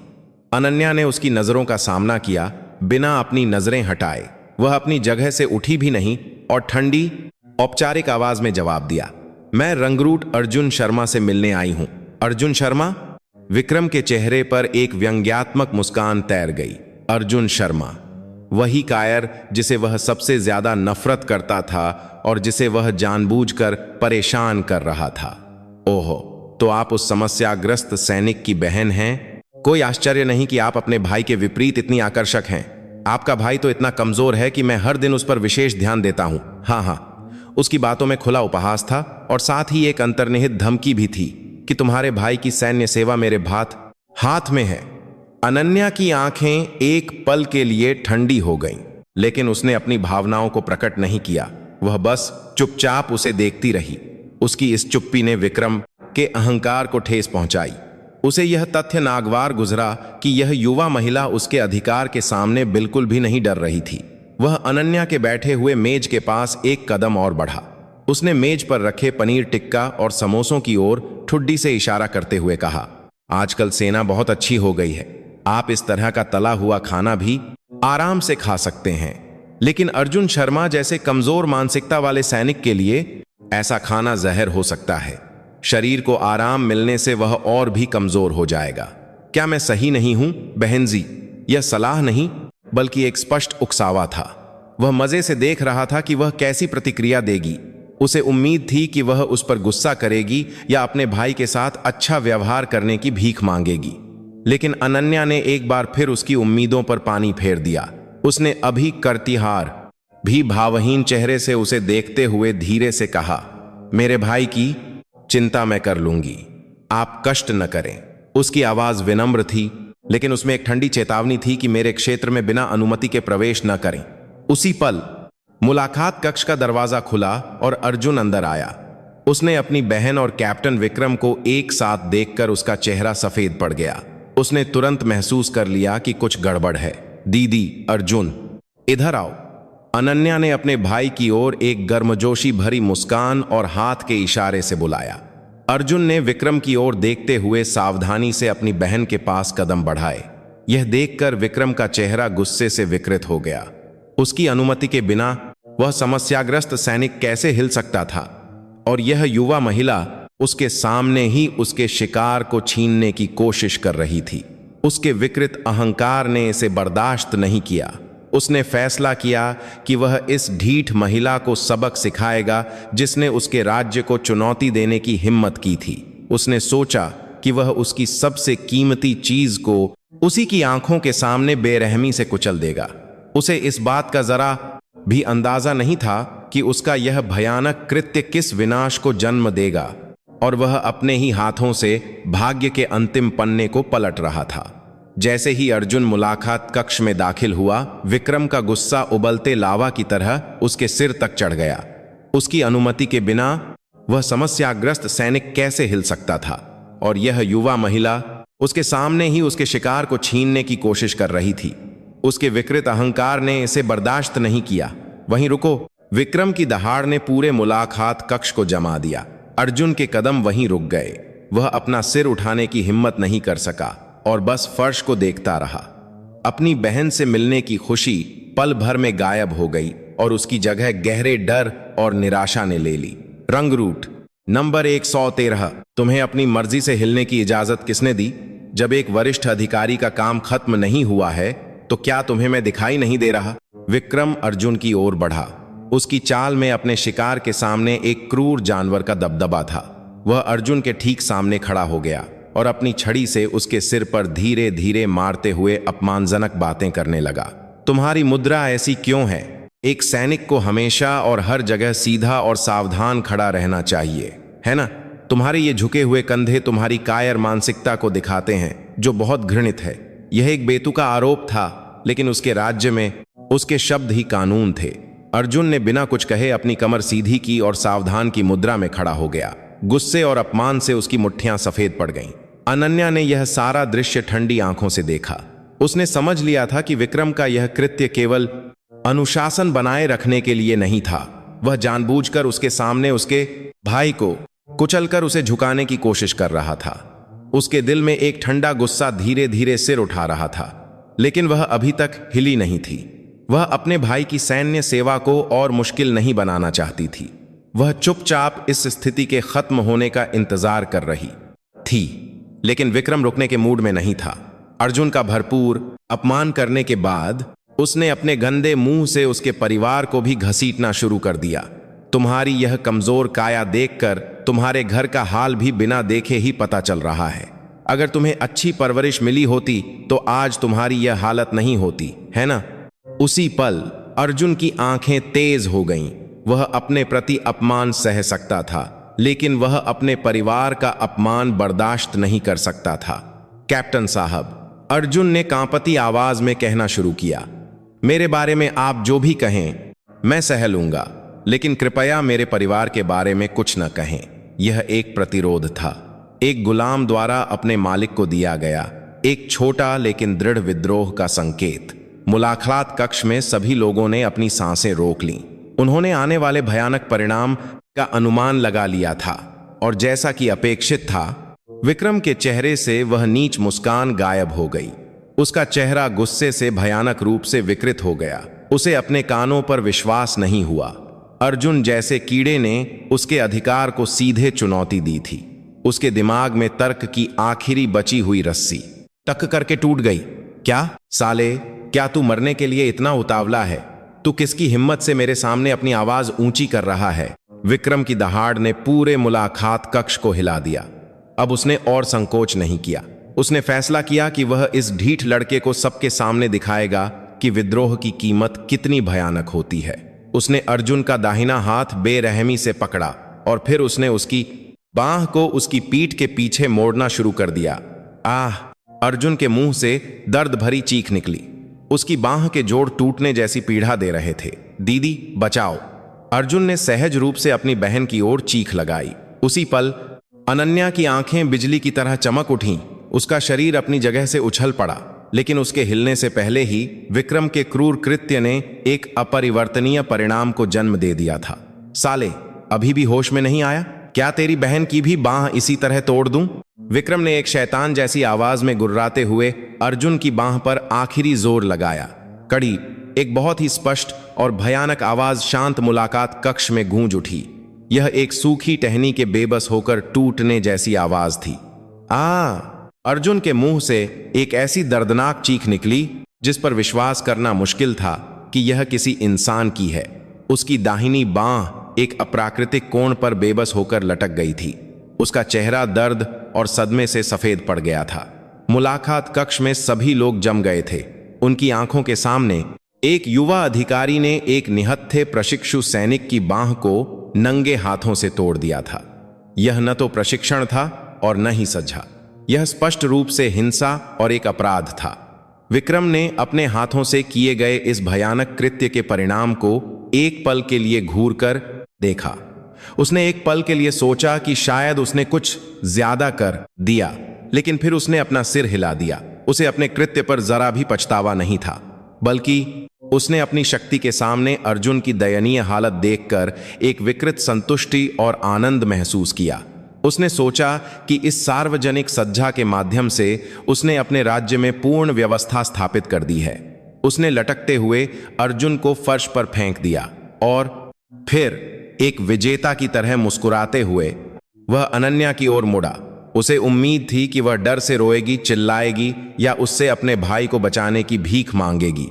अनन्या ने उसकी नजरों का सामना किया बिना अपनी नजरें हटाए। वह अपनी जगह से उठी भी नहीं और ठंडी औपचारिक आवाज में जवाब दिया, मैं रंगरूट अर्जुन शर्मा से मिलने आई हूं। अर्जुन शर्मा? विक्रम के चेहरे पर एक व्यंग्यात्मक मुस्कान तैर गई। अर्जुन शर्मा, वही कायर जिसे वह सबसे ज्यादा नफरत करता था और जिसे वह जानबूझकर परेशान कर रहा था। ओहो, तो आप उस समस्याग्रस्त सैनिक की बहन हैं। कोई आश्चर्य नहीं कि आप अपने भाई के विपरीत इतनी आकर्षक हैं। आपका भाई तो इतना कमजोर है कि मैं हर दिन उस पर विशेष ध्यान देता हूं। हाँ, उसकी बातों में खुला उपहास था और साथ ही एक अंतर्निहित धमकी भी थी कि तुम्हारे भाई की सैन्य सेवा मेरे हाथ में है। अनन्या की आंखें एक पल के लिए ठंडी हो गईं, लेकिन उसने अपनी भावनाओं को प्रकट नहीं किया। वह बस चुपचाप उसे देखती रही। उसकी इस चुप्पी ने विक्रम के अहंकार को ठेस पहुंचाई। उसे यह तथ्य नागवार गुजरा कि यह युवा महिला उसके अधिकार के सामने बिल्कुल भी नहीं डर रही थी। वह अनन्या के बैठे हुए मेज के पास एक कदम और बढ़ा। उसने मेज पर रखे पनीर टिक्का और समोसों की ओर ठुड्डी से इशारा करते हुए कहा, आजकल सेना बहुत अच्छी हो गई है। आप इस तरह का तला हुआ खाना भी आराम से खा सकते हैं, लेकिन अर्जुन शर्मा जैसे कमजोर मानसिकता वाले सैनिक के लिए ऐसा खाना जहर हो सकता है। शरीर को आराम मिलने से वह और भी कमजोर हो जाएगा। क्या मैं सही नहीं हूं बहन जी? यह सलाह नहीं बल्कि एक स्पष्ट उकसावा था। वह मजे से देख रहा था कि वह कैसी प्रतिक्रिया देगी। उसे उम्मीद थी कि वह उस पर गुस्सा करेगी या अपने भाई के साथ अच्छा व्यवहार करने की भीख मांगेगी, लेकिन अनन्या ने एक बार फिर उसकी उम्मीदों पर पानी फेर दिया। उसने अभी करतिहार भी भावहीन चेहरे से उसे देखते हुए धीरे से कहा, मेरे भाई की चिंता मैं कर लूंगी, आप कष्ट न करें। उसकी आवाज विनम्र थी, लेकिन उसमें एक ठंडी चेतावनी थी कि मेरे क्षेत्र में बिना अनुमति के प्रवेश न करें। उसी पल मुलाकात कक्ष का दरवाजा खुला और अर्जुन अंदर आया। उसने अपनी बहन और कैप्टन विक्रम को एक साथ देखकर उसका चेहरा सफेद पड़ गया। उसने तुरंत महसूस कर लिया कि कुछ गड़बड़ है। दीदी, अर्जुन इधर आओ। अनन्या ने अपने भाई की ओर एक गर्मजोशी भरी मुस्कान और हाथ के इशारे से बुलाया। अर्जुन ने विक्रम की ओर देखते हुए सावधानी से अपनी बहन के पास कदम बढ़ाए। यह देखकर विक्रम का चेहरा गुस्से से विकृत हो गया। उसकी अनुमति के बिना वह समस्याग्रस्त सैनिक कैसे हिल सकता था? और यह युवा महिला उसके सामने ही उसके शिकार को छीनने की कोशिश कर रही थी। उसके विकृत अहंकार ने इसे बर्दाश्त नहीं किया। उसने फैसला किया कि वह इस ढीठ महिला को सबक सिखाएगा जिसने उसके राज्य को चुनौती देने की हिम्मत की थी। उसने सोचा कि वह उसकी सबसे कीमती चीज को उसी की आंखों के सामने बेरहमी से कुचल देगा। उसे इस बात का जरा भी अंदाजा नहीं था कि उसका यह भयानक कृत्य किस विनाश को जन्म देगा, और वह अपने ही हाथों से भाग्य के अंतिम पन्ने को पलट रहा था। जैसे ही अर्जुन मुलाकात कक्ष में दाखिल हुआ, विक्रम का गुस्सा उबलते लावा की तरह उसके सिर तक चढ़ गया। उसकी अनुमति के बिना वह समस्याग्रस्त सैनिक कैसे हिल सकता था? और यह युवा महिला उसके सामने ही उसके शिकार को छीनने की कोशिश कर रही थी। उसके विकृत अहंकार ने इसे बर्दाश्त नहीं किया। वहीं रुको, विक्रम की दहाड़ ने पूरे मुलाकात कक्ष को जमा दिया। अर्जुन के कदम वहीं रुक गए। वह अपना सिर उठाने की हिम्मत नहीं कर सका और बस फर्श को देखता रहा। अपनी बहन से मिलने की खुशी पल भर में गायब हो गई और उसकी जगह गहरे डर और निराशा ने ले ली। रंगरूट नंबर 113। तुम्हें अपनी मर्जी से हिलने की इजाजत किसने दी? जब एक वरिष्ठ अधिकारी का काम खत्म नहीं हुआ है तो क्या तुम्हें मैं दिखाई नहीं दे रहा? विक्रम अर्जुन की ओर बढ़ा। उसकी चाल में अपने शिकार के सामने एक क्रूर जानवर का दबदबा था। वह अर्जुन के ठीक सामने खड़ा हो गया और अपनी छड़ी से उसके सिर पर धीरे धीरे मारते हुए अपमानजनक बातें करने लगा। तुम्हारी मुद्रा ऐसी क्यों है? एक सैनिक को हमेशा और हर जगह सीधा और सावधान खड़ा रहना चाहिए, है ना? तुम्हारे ये झुके हुए कंधे तुम्हारी कायर मानसिकता को दिखाते हैं, जो बहुत घृणित है। यह एक बेतुका आरोप था, लेकिन उसके राज्य में उसके शब्द ही कानून थे। अर्जुन ने बिना कुछ कहे अपनी कमर सीधी की और सावधान की मुद्रा में खड़ा हो गया। गुस्से और अपमान से उसकी मुट्ठियां सफेद पड़ गईं। अनन्या ने यह सारा दृश्य ठंडी आंखों से देखा। उसने समझ लिया था कि विक्रम का यह कृत्य केवल अनुशासन बनाए रखने के लिए नहीं था। वह जानबूझकर उसके सामने उसके भाई को कुचलकर उसे झुकाने की कोशिश कर रहा था। उसके दिल में एक ठंडा गुस्सा धीरे धीरे सिर उठा रहा था, लेकिन वह अभी तक हिली नहीं थी। वह अपने भाई की सैन्य सेवा को और मुश्किल नहीं बनाना चाहती थी। वह चुपचाप इस स्थिति के खत्म होने का इंतजार कर रही थी, लेकिन विक्रम रुकने के मूड में नहीं था। अर्जुन का भरपूर अपमान करने के बाद उसने अपने गंदे मुंह से उसके परिवार को भी घसीटना शुरू कर दिया। तुम्हारी यह कमजोर काया देखकर तुम्हारे घर का हाल भी बिना देखे ही पता चल रहा है। अगर तुम्हें अच्छी परवरिश मिली होती तो आज तुम्हारी यह हालत नहीं होती, है ना? उसी पल अर्जुन की आंखें तेज हो गईं। वह अपने प्रति अपमान सह सकता था, लेकिन वह अपने परिवार का अपमान बर्दाश्त नहीं कर सकता था। कैप्टन साहब, अर्जुन ने कांपती आवाज में कहना शुरू किया, मेरे बारे में आप जो भी कहें मैं सह लूंगा, लेकिन कृपया मेरे परिवार के बारे में कुछ न कहें। यह एक प्रतिरोध था, एक गुलाम द्वारा अपने मालिक को दिया गया एक छोटा लेकिन दृढ़ विद्रोह का संकेत। मुलाकात कक्ष में सभी लोगों ने अपनी सांसें रोक लीं। उन्होंने आने वाले भयानक परिणाम का अनुमान लगा लिया था, और जैसा कि अपेक्षित था, विक्रम के चेहरे से वह नीच मुस्कान गायब हो गई। उसका चेहरा गुस्से से भयानक रूप से विकृत हो गया। उसे अपने कानों पर विश्वास नहीं हुआ। अर्जुन जैसे कीड़े ने उसके अधिकार को सीधे चुनौती दी थी। उसके दिमाग में तर्क की आखिरी बची हुई रस्सी टक करके टूट गई। क्या साले, क्या तू मरने के लिए इतना उतावला है? तू किसकी हिम्मत से मेरे सामने अपनी आवाज ऊंची कर रहा है? विक्रम की दहाड़ ने पूरे मुलाकात कक्ष को हिला दिया। अब उसने और संकोच नहीं किया। उसने फैसला किया कि वह इस ढीठ लड़के को सबके सामने दिखाएगा कि विद्रोह की कीमत कितनी भयानक होती है। उसने अर्जुन का दाहिना हाथ बेरहमी से पकड़ा और फिर उसने उसकी बांह को उसकी पीठ के पीछे मोड़ना शुरू कर दिया। आह! अर्जुन के मुंह से दर्द भरी चीख निकली। उसकी बांह के जोड़ टूटने जैसी पीड़ा दे रहे थे। दीदी बचाओ! अर्जुन ने सहज रूप से अपनी बहन की ओर चीख लगाई। उसी पल अनन्या की आंखें बिजली की तरह चमक उठीं। उसका शरीर अपनी जगह से उछल पड़ा, लेकिन उसके हिलने से पहले ही विक्रम के क्रूर कृत्य ने एक अपरिवर्तनीय परिणाम को जन्म दे दिया था। साले, अभी भी होश में नहीं आया? क्या तेरी बहन की भी बांह इसी तरह तोड़ दूं? विक्रम ने एक शैतान जैसी आवाज में गुर्राते हुए अर्जुन की बांह पर आखिरी जोर लगाया। कड़ी, एक बहुत ही स्पष्ट और भयानक आवाज शांत मुलाकात कक्ष में गूंज उठी। यह एक सूखी टहनी के बेबस होकर टूटने जैसी आवाज थी। अर्जुन के मुंह से एक ऐसी दर्दनाक चीख निकली जिस पर विश्वास करना मुश्किल था कि यह किसी इंसान की है। उसकी दाहिनी बांह एक अप्राकृतिक कोण पर बेबस होकर लटक गई थी। उसका चेहरा दर्द और सदमे से सफेद पड़ गया था। मुलाकात कक्ष में सभी लोग जम गए थे। उनकी आंखों के सामने एक युवा अधिकारी ने एक निहत्थे प्रशिक्षु सैनिक की बांह को नंगे हाथों से तोड़ दिया था। यह न तो प्रशिक्षण था और न ही सज्जा। यह स्पष्ट रूप से हिंसा और एक अपराध था। विक्रम ने अपने हाथों से किए गए इस भयानक कृत्य के परिणाम को एक पल के लिए घूरकर देखा। उसने एक पल के लिए सोचा कि शायद उसने कुछ ज्यादा कर दिया, लेकिन फिर उसने अपना सिर हिला दिया। उसे अपने कृत्य पर जरा भी पछतावा नहीं था, बल्कि उसने अपनी शक्ति के सामने अर्जुन की दयनीय हालत देखकर एक विकृत संतुष्टि और आनंद महसूस किया। उसने सोचा कि इस सार्वजनिक सज्जा के माध्यम से उसने अपने राज्य में पूर्ण व्यवस्था स्थापित कर दी है। उसने लटकते हुए अर्जुन को फर्श पर फेंक दिया और फिर एक विजेता की तरह मुस्कुराते हुए वह अनन्या की ओर मुड़ा। उसे उम्मीद थी कि वह डर से रोएगी, चिल्लाएगी या उससे अपने भाई को बचाने की भीख मांगेगी,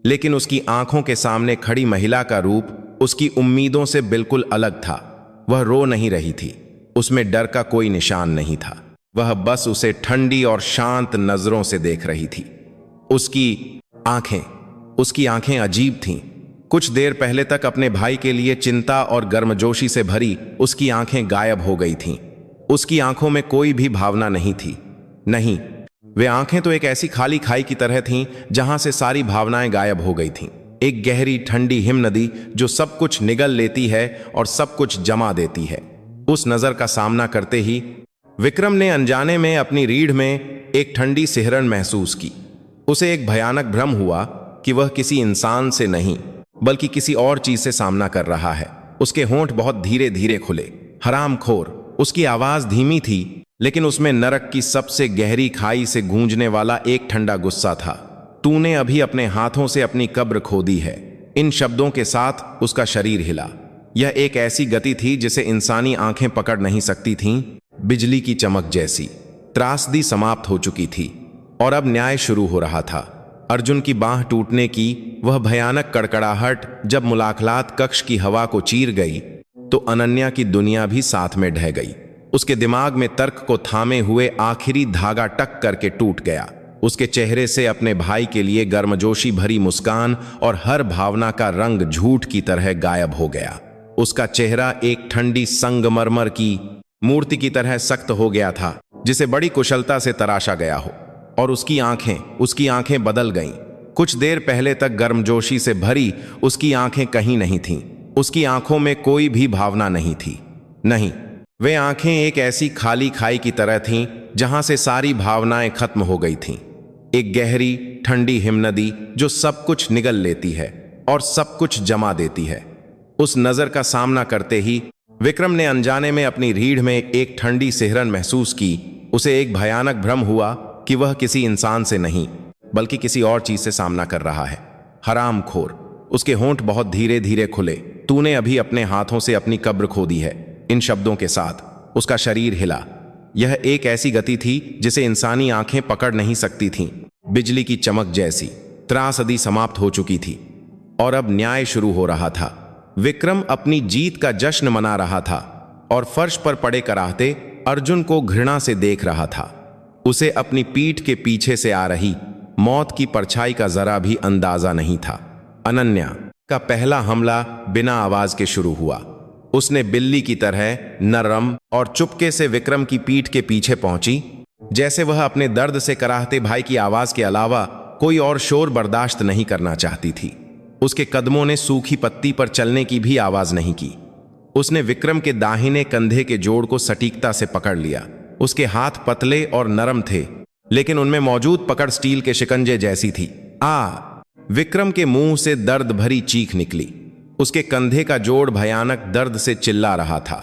लेकिन उसकी आंखों के सामने खड़ी महिला का रूप उसकी उम्मीदों से बिल्कुल अलग था। वह रो नहीं रही थी, उसमें डर का कोई निशान नहीं था। वह बस उसे ठंडी और शांत नजरों से देख रही थी। उसकी आंखें अजीब थीं। कुछ देर पहले तक अपने भाई के लिए चिंता और गर्मजोशी से भरी उसकी आंखें गायब हो गई थीं। उसकी आंखों में कोई भी भावना नहीं थी। नहीं, वे आंखें तो एक ऐसी खाली खाई की तरह थीं जहां से सारी भावनाएं गायब हो गई थीं। एक गहरी ठंडी हिम नदी जो सब कुछ निगल लेती है और सब कुछ जमा देती है। उस नजर का सामना करते ही विक्रम ने अनजाने में अपनी रीढ़ में एक ठंडी सिहरन महसूस की। उसे एक भयानक भ्रम हुआ कि वह किसी इंसान से नहीं बल्कि किसी और चीज से सामना कर रहा है। उसके होंठ बहुत धीरे धीरे खुले। हरामखोर। उसकी आवाज धीमी थी, लेकिन उसमें नरक की सबसे गहरी खाई से गूंजने वाला एक ठंडा गुस्सा था। तूने अभी अपने हाथों से अपनी कब्र खोदी है। इन शब्दों के साथ उसका शरीर हिला। यह एक ऐसी गति थी जिसे इंसानी आंखें पकड़ नहीं सकती थीं, बिजली की चमक जैसी। त्रासदी समाप्त हो चुकी थी और अब न्याय शुरू हो रहा था। अर्जुन की बांह टूटने की वह भयानक कड़कड़ाहट जब मुलाकात कक्ष की हवा को चीर गई तो अनन्या की दुनिया भी साथ में ढह गई। उसके दिमाग में तर्क को थामे हुए आखिरी धागा टक करके टूट गया। उसके चेहरे से अपने भाई के लिए गर्मजोशी भरी मुस्कान और हर भावना का रंग झूठ की तरह गायब हो गया। उसका चेहरा एक ठंडी संगमरमर की मूर्ति की तरह सख्त हो गया था, जिसे बड़ी कुशलता से तराशा गया हो। और उसकी आंखें बदल गईं। कुछ देर पहले तक गर्मजोशी से भरी उसकी आंखें कहीं नहीं थीं। उसकी आंखों में कोई भी भावना नहीं थी। नहीं, वे आंखें एक ऐसी खाली खाई की तरह थीं जहां से सारी भावनाएं खत्म हो गई थीं। एक गहरी ठंडी हिमनदी जो सब कुछ निगल लेती है और सब कुछ जमा देती है। उस नजर का सामना करते ही विक्रम ने अनजाने में अपनी रीढ़ में एक ठंडी सिहरन महसूस की। उसे एक भयानक भ्रम हुआ कि वह किसी इंसान से नहीं बल्कि किसी और चीज से सामना कर रहा है। हरामखोर। उसके होंठ बहुत धीरे धीरे खुले। तूने अभी अपने हाथों से अपनी कब्र खोदी है। इन शब्दों के साथ उसका शरीर हिला। यह एक ऐसी गति थी जिसे इंसानी आंखें पकड़ नहीं सकती थीं। बिजली की चमक जैसी। त्रासदी समाप्त हो चुकी थी और अब न्याय शुरू हो रहा था। विक्रम अपनी जीत का जश्न मना रहा था और फर्श पर पड़े कराहते अर्जुन को घृणा से देख रहा था। उसे अपनी पीठ के पीछे से आ रही मौत की परछाई का जरा भी अंदाजा नहीं था। अनन्या का पहला हमला बिना आवाज के शुरू हुआ। उसने बिल्ली की तरह नरम और चुपके से विक्रम की पीठ के पीछे पहुंची, जैसे वह अपने दर्द से कराहते भाई की आवाज के अलावा कोई और शोर बर्दाश्त नहीं करना चाहती थी। उसके कदमों ने सूखी पत्ती पर चलने की भी आवाज नहीं की। उसने विक्रम के दाहिने कंधे के जोड़ को सटीकता से पकड़ लिया। उसके हाथ पतले और नरम थे, लेकिन उनमें मौजूद पकड़ स्टील के शिकंजे जैसी थी। विक्रम के मुंह से दर्द भरी चीख निकली। उसके कंधे का जोड़ भयानक दर्द से चिल्ला रहा था।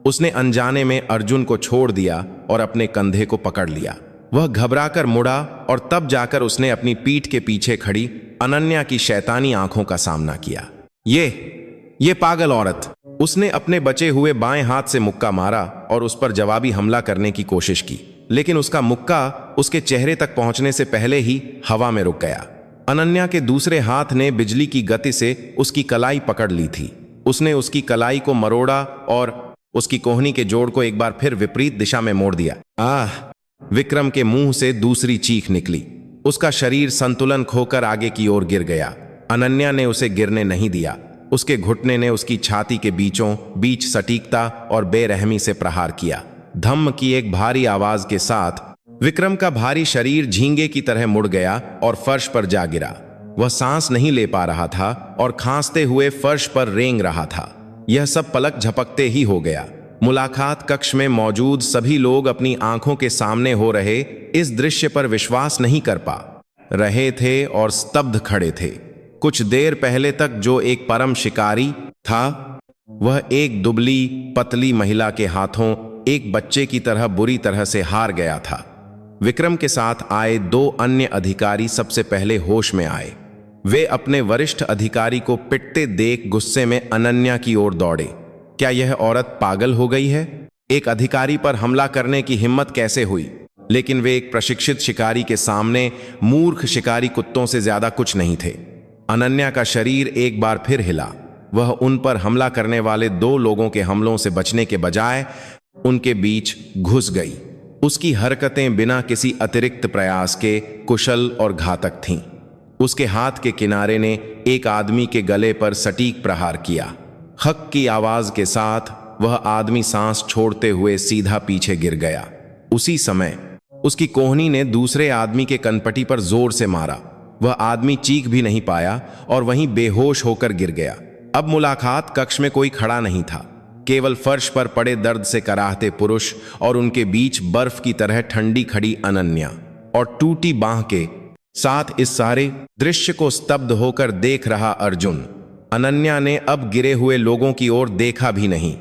उसने अनजाने में अर्जुन को छोड़ दिया और अपने कंधे को पकड़ लिया। वह घबराकर मुड़ा और तब जाकर उसने अपनी पीठ के पीछे खड़ी अनन्या की शैतानी आंखों का सामना किया। ये पागल औरत। उसने अपने बचे हुए बाएं हाथ से मुक्का मारा और उस पर जवाबी हमला करने की कोशिश की, लेकिन उसका मुक्का उसके चेहरे तक पहुंचने से पहले ही हवा में रुक गया। अनन्या के दूसरे हाथ ने बिजली की गति से उसकी कलाई पकड़ ली थी। उसने उसकी कलाई को मरोड़ा और उसकी कोहनी के जोड़ को एक बार फिर विपरीत दिशा में मोड़ दिया। विक्रम के मुंह से दूसरी चीख निकली। उसका शरीर संतुलन खोकर आगे की ओर गिर गया। अनन्या ने उसे गिरने नहीं दिया। उसके घुटने ने उसकी छाती के बीचों बीच सटीकता और बेरहमी से प्रहार किया। धम्म की एक भारी आवाज के साथ विक्रम का भारी शरीर झींगे की तरह मुड़ गया और फर्श पर जा गिरा। वह सांस नहीं ले पा रहा था और खांसते हुए फर्श पर रेंग रहा था। यह सब पलक झपकते ही हो गया। मुलाकात कक्ष में मौजूद सभी लोग अपनी आंखों के सामने हो रहे इस दृश्य पर विश्वास नहीं कर पा रहे थे और स्तब्ध खड़े थे। कुछ देर पहले तक जो एक परम शिकारी था, वह एक दुबली पतली महिला के हाथों एक बच्चे की तरह बुरी तरह से हार गया था। विक्रम के साथ आए दो अन्य अधिकारी सबसे पहले होश में आए। वे अपने वरिष्ठ अधिकारी को पिटते देख गुस्से में अनन्या की ओर दौड़े। क्या यह औरत पागल हो गई है? एक अधिकारी पर हमला करने की हिम्मत कैसे हुई? लेकिन वे एक प्रशिक्षित शिकारी के सामने मूर्ख शिकारी कुत्तों से ज्यादा कुछ नहीं थे। अनन्या का शरीर एक बार फिर हिला। वह उन पर हमला करने वाले दो लोगों के हमलों से बचने के बजाय उनके बीच घुस गई। उसकी हरकतें बिना किसी अतिरिक्त प्रयास के कुशल और घातक थीं। उसके हाथ के किनारे ने एक आदमी के गले पर सटीक प्रहार किया। हक की आवाज के साथ वह आदमी सांस छोड़ते हुए सीधा पीछे गिर गया। उसी समय उसकी कोहनी ने दूसरे आदमी के कनपटी पर जोर से मारा। वह आदमी चीख भी नहीं पाया और वहीं बेहोश होकर गिर गया। अब मुलाकात कक्ष में कोई खड़ा नहीं था, केवल फर्श पर पड़े दर्द से कराहते पुरुष और उनके बीच बर्फ की तरह ठंडी खड़ी अनन्या और टूटी बांह के साथ इस सारे दृश्य को स्तब्ध होकर देख रहा अर्जुन। अनन्या ने अब गिरे हुए लोगों की ओर देखा भी नहीं।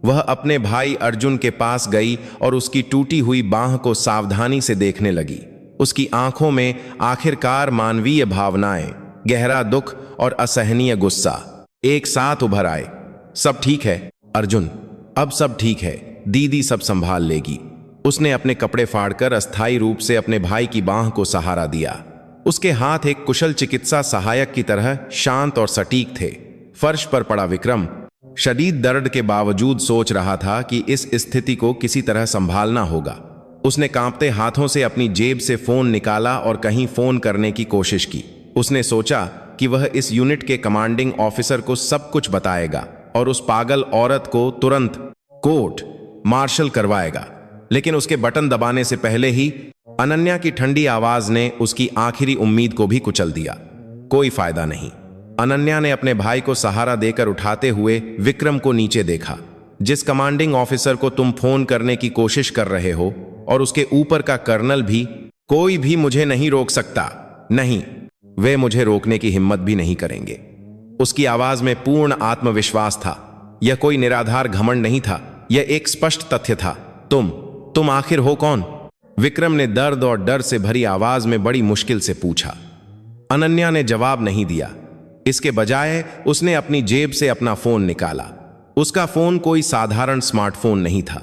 वह अपने भाई अर्जुन के पास गई और उसकी टूटी हुई बांह को सावधानी से देखने लगी। उसकी आंखों में आखिरकार मानवीय भावनाएं, गहरा दुख और असहनीय गुस्सा एक साथ उभर आए। सब ठीक है अर्जुन, अब सब ठीक है, दीदी सब संभाल लेगी। उसने अपने कपड़े फाड़कर अस्थायी रूप से अपने भाई की बांह को सहारा दिया। उसके हाथ एक कुशल चिकित्सा सहायक की तरह शांत और सटीक थे। फर्श पर पड़ा विक्रम शदीद दर्द के बावजूद सोच रहा था कि इस स्थिति को किसी तरह संभालना होगा। उसने कांपते हाथों से अपनी जेब से फोन निकाला और कहीं फोन करने की कोशिश की। उसने सोचा कि वह इस यूनिट के कमांडिंग ऑफिसर को सब कुछ बताएगा और उस पागल औरत को तुरंत कोर्ट मार्शल करवाएगा। लेकिन उसके बटन दबाने से पहले ही अनन्या की ठंडी आवाज ने उसकी आखिरी उम्मीद को भी कुचल दिया। कोई फायदा नहीं। अनन्या ने अपने भाई को सहारा देकर उठाते हुए विक्रम को नीचे देखा। जिस कमांडिंग ऑफिसर को तुम फोन करने की कोशिश कर रहे हो और उसके ऊपर का कर्नल भी, कोई भी मुझे नहीं रोक सकता। नहीं, वे मुझे रोकने की हिम्मत भी नहीं करेंगे। उसकी आवाज में पूर्ण आत्मविश्वास था। यह कोई निराधार घमंड नहीं था, यह एक स्पष्ट तथ्य था। तुम आखिर हो कौन? विक्रम ने दर्द और डर से भरी आवाज में बड़ी मुश्किल से पूछा। अनन्या ने जवाब नहीं दिया। इसके बजाय उसने अपनी जेब से अपना फोन निकाला। उसका फोन कोई साधारण स्मार्टफोन नहीं था।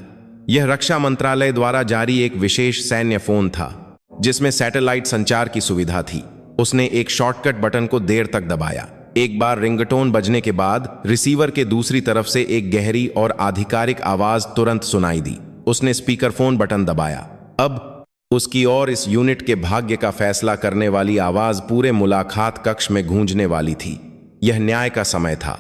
यह रक्षा मंत्रालय द्वारा जारी एक विशेष सैन्य फोन था जिसमें सैटेलाइट संचार की सुविधा थी। उसने एक शॉर्टकट बटन को देर तक दबाया। एक बार रिंगटोन बजने के बाद रिसीवर के दूसरी तरफ से एक गहरी और आधिकारिक आवाज तुरंत सुनाई दी। उसने स्पीकरफोन बटन दबाया। अब उसकी और इस यूनिट के भाग्य का फैसला करने वाली आवाज पूरे मुलाकात कक्ष में गूंजने वाली थी। यह न्याय का समय था।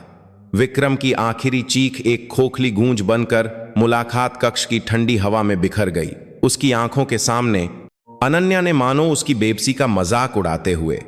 विक्रम की आखिरी चीख एक खोखली गूंज बनकर मुलाकात कक्ष की ठंडी हवा में बिखर गई। उसकी आंखों के सामने अनन्या ने मानो उसकी बेबसी का मजाक उड़ाते हुए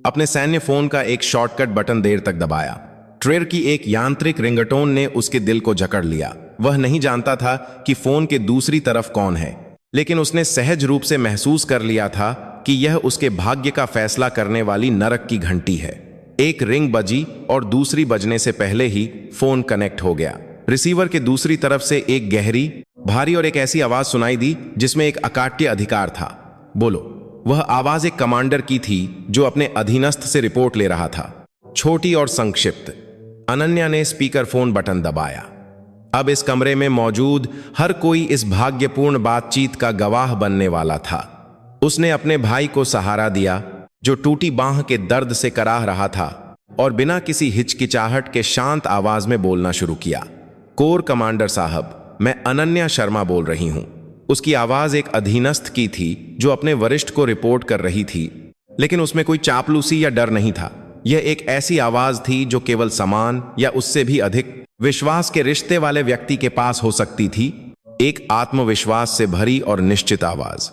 अपने सैन्य फोन का एक शॉर्टकट बटन देर तक दबाया। ट्रेर की एक यांत्रिक रिंगटोन ने उसके दिल को जकड़ लिया। वह नहीं जानता था कि फोन के दूसरी तरफ कौन है, लेकिन उसने सहज रूप से महसूस कर लिया था कि यह उसके भाग्य का फैसला करने वाली नरक की घंटी है। एक रिंग बजी और दूसरी बजने से पहले ही फोन कनेक्ट हो गया। रिसीवर के दूसरी तरफ से एक गहरी, भारी और एक ऐसी आवाज सुनाई दी जिसमें एक अकाट्य अधिकार था। बोलो। वह आवाज एक कमांडर की थी जो अपने अधीनस्थ से रिपोर्ट ले रहा था। छोटी और संक्षिप्त। अनन्या ने स्पीकर फोन बटन दबाया। अब इस कमरे में मौजूद हर कोई इस भाग्यपूर्ण बातचीत का गवाह बनने वाला था। उसने अपने भाई को सहारा दिया जो टूटी बांह के दर्द से कराह रहा था और बिना किसी हिचकिचाहट के शांत आवाज में बोलना शुरू किया। कोर कमांडर साहब, मैं अनन्या शर्मा बोल रही हूं। उसकी आवाज एक अधीनस्थ की थी जो अपने वरिष्ठ को रिपोर्ट कर रही थी, लेकिन उसमें कोई चापलूसी या डर नहीं था। यह एक ऐसी आवाज थी जो केवल समान या उससे भी अधिक विश्वास के रिश्ते वाले व्यक्ति के पास हो सकती थी। एक आत्मविश्वास से भरी और निश्चित आवाज।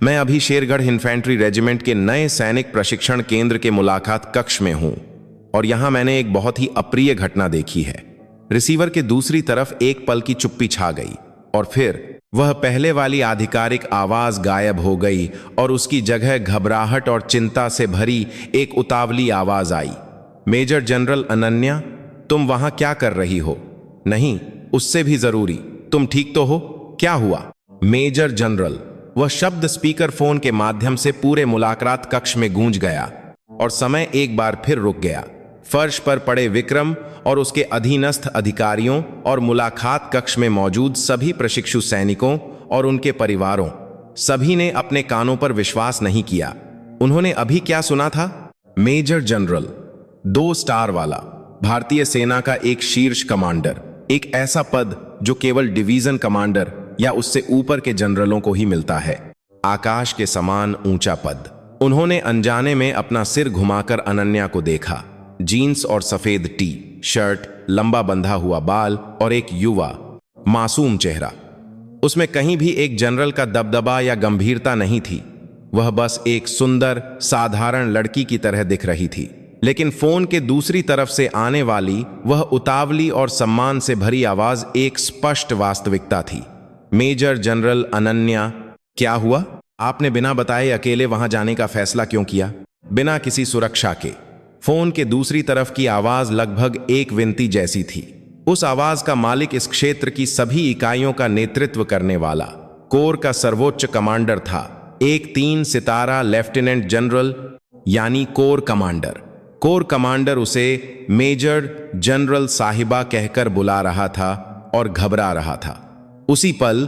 मैं अभी शेरगढ़ इन्फेंट्री रेजिमेंट के नए सैनिक प्रशिक्षण केंद्र के मुलाकात कक्ष में हूं और यहां मैंने एक बहुत ही अप्रिय घटना देखी है। रिसीवर के दूसरी तरफ एक पल की चुप्पी छा गई और फिर वह पहले वाली आधिकारिक आवाज गायब हो गई और उसकी जगह घबराहट और चिंता से भरी एक उतावली आवाज आई। मेजर जनरल अनन्या, तुम वहां क्या कर रही हो? नहीं, उससे भी जरूरी, तुम ठीक तो हो? क्या हुआ? Major general. वह शब्द स्पीकर फोन के माध्यम से पूरे मुलाकात कक्ष में गूंज गया और समय एक बार फिर रुक गया। फर्श पर पड़े विक्रम और उसके अधीनस्थ अधिकारियों और मुलाकात कक्ष में मौजूद सभी प्रशिक्षु सैनिकों और उनके परिवारों, सभी ने अपने कानों पर विश्वास नहीं किया। उन्होंने अभी क्या सुना था? मेजर जनरल, 2 स्टार वाला, भारतीय सेना का एक शीर्ष कमांडर, एक ऐसा पद जो केवल डिवीजन कमांडर या उससे ऊपर के जनरलों को ही मिलता है। आकाश के समान ऊंचा पद। उन्होंने अनजाने में अपना सिर घुमाकर अनन्या को देखा। जीन्स और सफेद टी शर्ट, लंबा बंधा हुआ बाल और एक युवा मासूम चेहरा। उसमें कहीं भी एक जनरल का दबदबा या गंभीरता नहीं थी। वह बस एक सुंदर साधारण लड़की की तरह दिख रही थी। लेकिन फोन के दूसरी तरफ से आने वाली वह उतावली और सम्मान से भरी आवाज एक स्पष्ट वास्तविकता थी। मेजर जनरल अनन्या, क्या हुआ? आपने बिना बताए अकेले वहां जाने का फैसला क्यों किया? बिना किसी सुरक्षा के। फोन के दूसरी तरफ की आवाज लगभग एक विनती जैसी थी। उस आवाज का मालिक इस क्षेत्र की सभी इकाइयों का नेतृत्व करने वाला कोर का सर्वोच्च कमांडर था। एक 3 सितारा लेफ्टिनेंट जनरल यानी कोर कमांडर। कोर कमांडर उसे मेजर जनरल साहिबा कहकर बुला रहा था और घबरा रहा था। उसी पल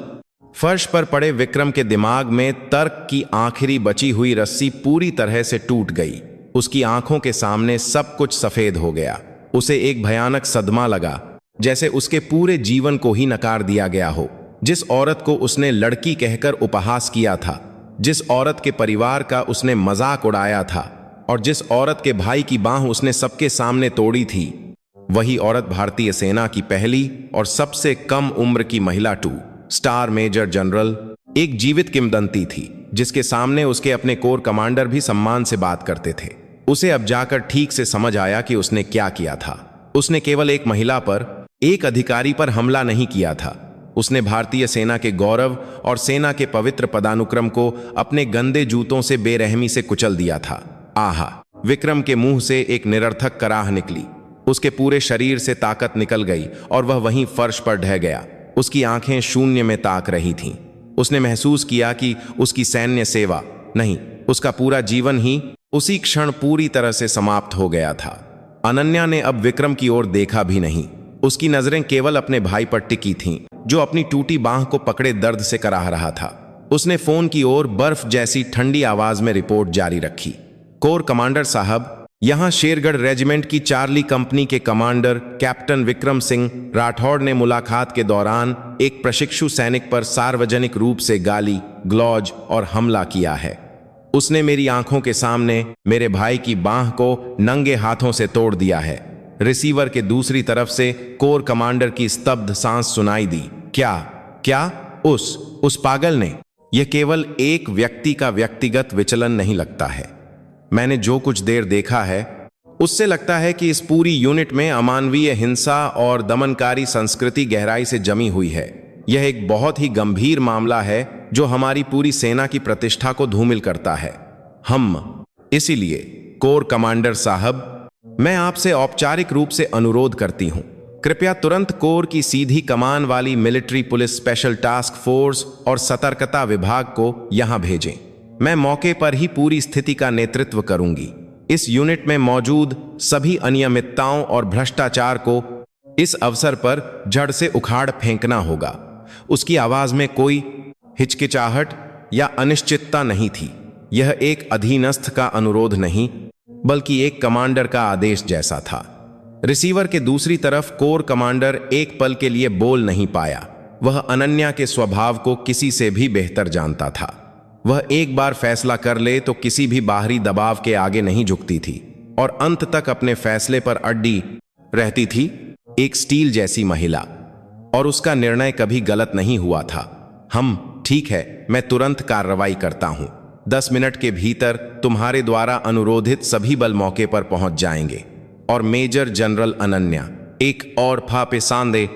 फर्श पर पड़े विक्रम के दिमाग में तर्क की आखिरी बची हुई रस्सी पूरी तरह से टूट गई। उसकी आंखों के सामने सब कुछ सफेद हो गया। उसे एक भयानक सदमा लगा, जैसे उसके पूरे जीवन को ही नकार दिया गया हो। जिस औरत को उसने लड़की कहकर उपहास किया था, जिस औरत के परिवार का उसने मजाक उड़ाया था और जिस औरत के भाई की बांह उसने सबके सामने तोड़ी थी, वही औरत भारतीय सेना की पहली और सबसे कम उम्र की महिला 2 स्टार मेजर जनरल, एक जीवित किंवदंती थी जिसके सामने उसके अपने कोर कमांडर भी सम्मान से बात करते थे। उसे अब जाकर ठीक से समझ आया कि उसने क्या किया था। उसने केवल एक महिला पर, एक अधिकारी पर हमला नहीं किया था। उसने भारतीय सेना के गौरव और सेना के पवित्र पदानुक्रम को अपने गंदे जूतों से बेरहमी से कुचल दिया था। आहा! विक्रम के मुंह से एक निरर्थक कराह निकली। उसके पूरे शरीर से ताकत निकल गई और वह वहीं फर्श पर ढह गया। उसकी आंखें शून्य में ताक रही थीं। उसने महसूस किया कि उसकी सैन्य सेवा नहीं, उसका पूरा जीवन ही उसी क्षण पूरी तरह से समाप्त हो गया था। अनन्या ने अब विक्रम की ओर देखा भी नहीं। उसकी नजरें केवल अपने भाई पर टिकी थीं, जो अपनी टूटी बांह को पकड़े दर्द से कराह रहा था। उसने फोन की ओर बर्फ जैसी ठंडी आवाज में रिपोर्ट जारी रखी। कोर कमांडर साहब, यहां शेरगढ़ रेजिमेंट की चार्ली कंपनी के कमांडर कैप्टन विक्रम सिंह राठौड़ ने मुलाकात के दौरान एक प्रशिक्षु सैनिक पर सार्वजनिक रूप से गाली ग्लौज और हमला किया है। उसने मेरी आंखों के सामने मेरे भाई की बांह को नंगे हाथों से तोड़ दिया है। रिसीवर के दूसरी तरफ से कोर कमांडर की स्तब्ध सांस सुनाई दी। क्या उस पागल ने? यह केवल एक व्यक्ति का व्यक्तिगत विचलन नहीं लगता है। मैंने जो कुछ देर देखा है उससे लगता है कि इस पूरी यूनिट में अमानवीय हिंसा और दमनकारी संस्कृति गहराई से जमी हुई है। यह एक बहुत ही गंभीर मामला है जो हमारी पूरी सेना की प्रतिष्ठा को धूमिल करता है। इसीलिए कोर कमांडर साहब, मैं आपसे औपचारिक रूप से अनुरोध करती हूं, कृपया तुरंत कोर की सीधी कमान वाली military police special task force और सतर्कता विभाग को यहां भेजें। मैं मौके पर ही पूरी स्थिति का नेतृत्व करूंगी। इस यूनिट में मौजूद सभी अनियमितताओं और भ्रष्टाचार को इस अवसर पर जड़ से उखाड़ फेंकना होगा। उसकी आवाज में कोई हिचकिचाहट या अनिश्चितता नहीं थी। यह एक अधीनस्थ का अनुरोध नहीं, बल्कि एक कमांडर का आदेश जैसा था। रिसीवर के दूसरी तरफ कोर कमांडर एक पल के लिए बोल नहीं पाया। वह अनन्या के स्वभाव को किसी से भी बेहतर जानता था। वह एक बार फैसला कर ले तो किसी भी बाहरी दबाव के आगे नहीं झुकती थी और अंत तक अपने फैसले पर अड़ी रहती थी। एक स्टील जैसी महिला, और उसका निर्णय कभी गलत नहीं हुआ था। ठीक है, मैं तुरंत कार्रवाई करता हूं। 10 मिनट के भीतर तुम्हारे द्वारा अनुरोधित सभी बल मौके पर पहुंच जाएंगे। और मेजर जनरल अनन्या, एक और फापे सांदे,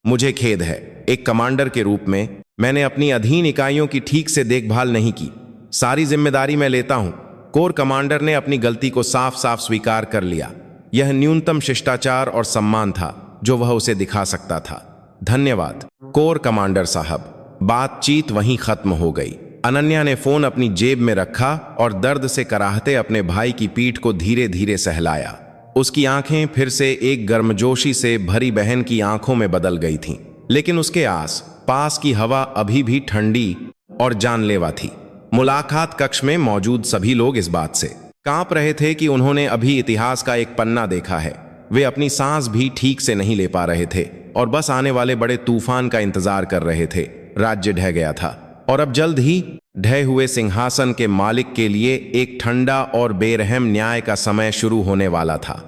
मुझे खेद है, एक कमांडर के रूप में मैंने अपनी अधीन इकाइयों की ठीक से देखभाल नहीं की। सारी जिम्मेदारी मैं लेता हूं। कोर कमांडर ने अपनी गलती को साफ साफ स्वीकार कर लिया। यह न्यूनतम शिष्टाचार और सम्मान था जो वह उसे दिखा सकता था। धन्यवाद कोर कमांडर साहब। बातचीत वहीं खत्म हो गई। अनन्या ने फोन अपनी जेब में रखा और दर्द से कराहते अपने भाई की पीठ को धीरे धीरे सहलाया। उसकी आंखें फिर से एक गर्मजोशी से भरी बहन की आंखों में बदल गई थीं, लेकिन उसके आस पास की हवा अभी भी ठंडी और जानलेवा थी। मुलाकात कक्ष में मौजूद सभी लोग इस बात से कांप रहे थे कि उन्होंने अभी इतिहास का एक पन्ना देखा है। वे अपनी सांस भी ठीक से नहीं ले पा रहे थे और बस आने वाले बड़े तूफान का इंतजार कर रहे थे। राज्य ढह गया था और अब जल्द ही ढहे हुए सिंहासन के मालिक के लिए एक ठंडा और बेरहम न्याय का समय शुरू होने वाला था।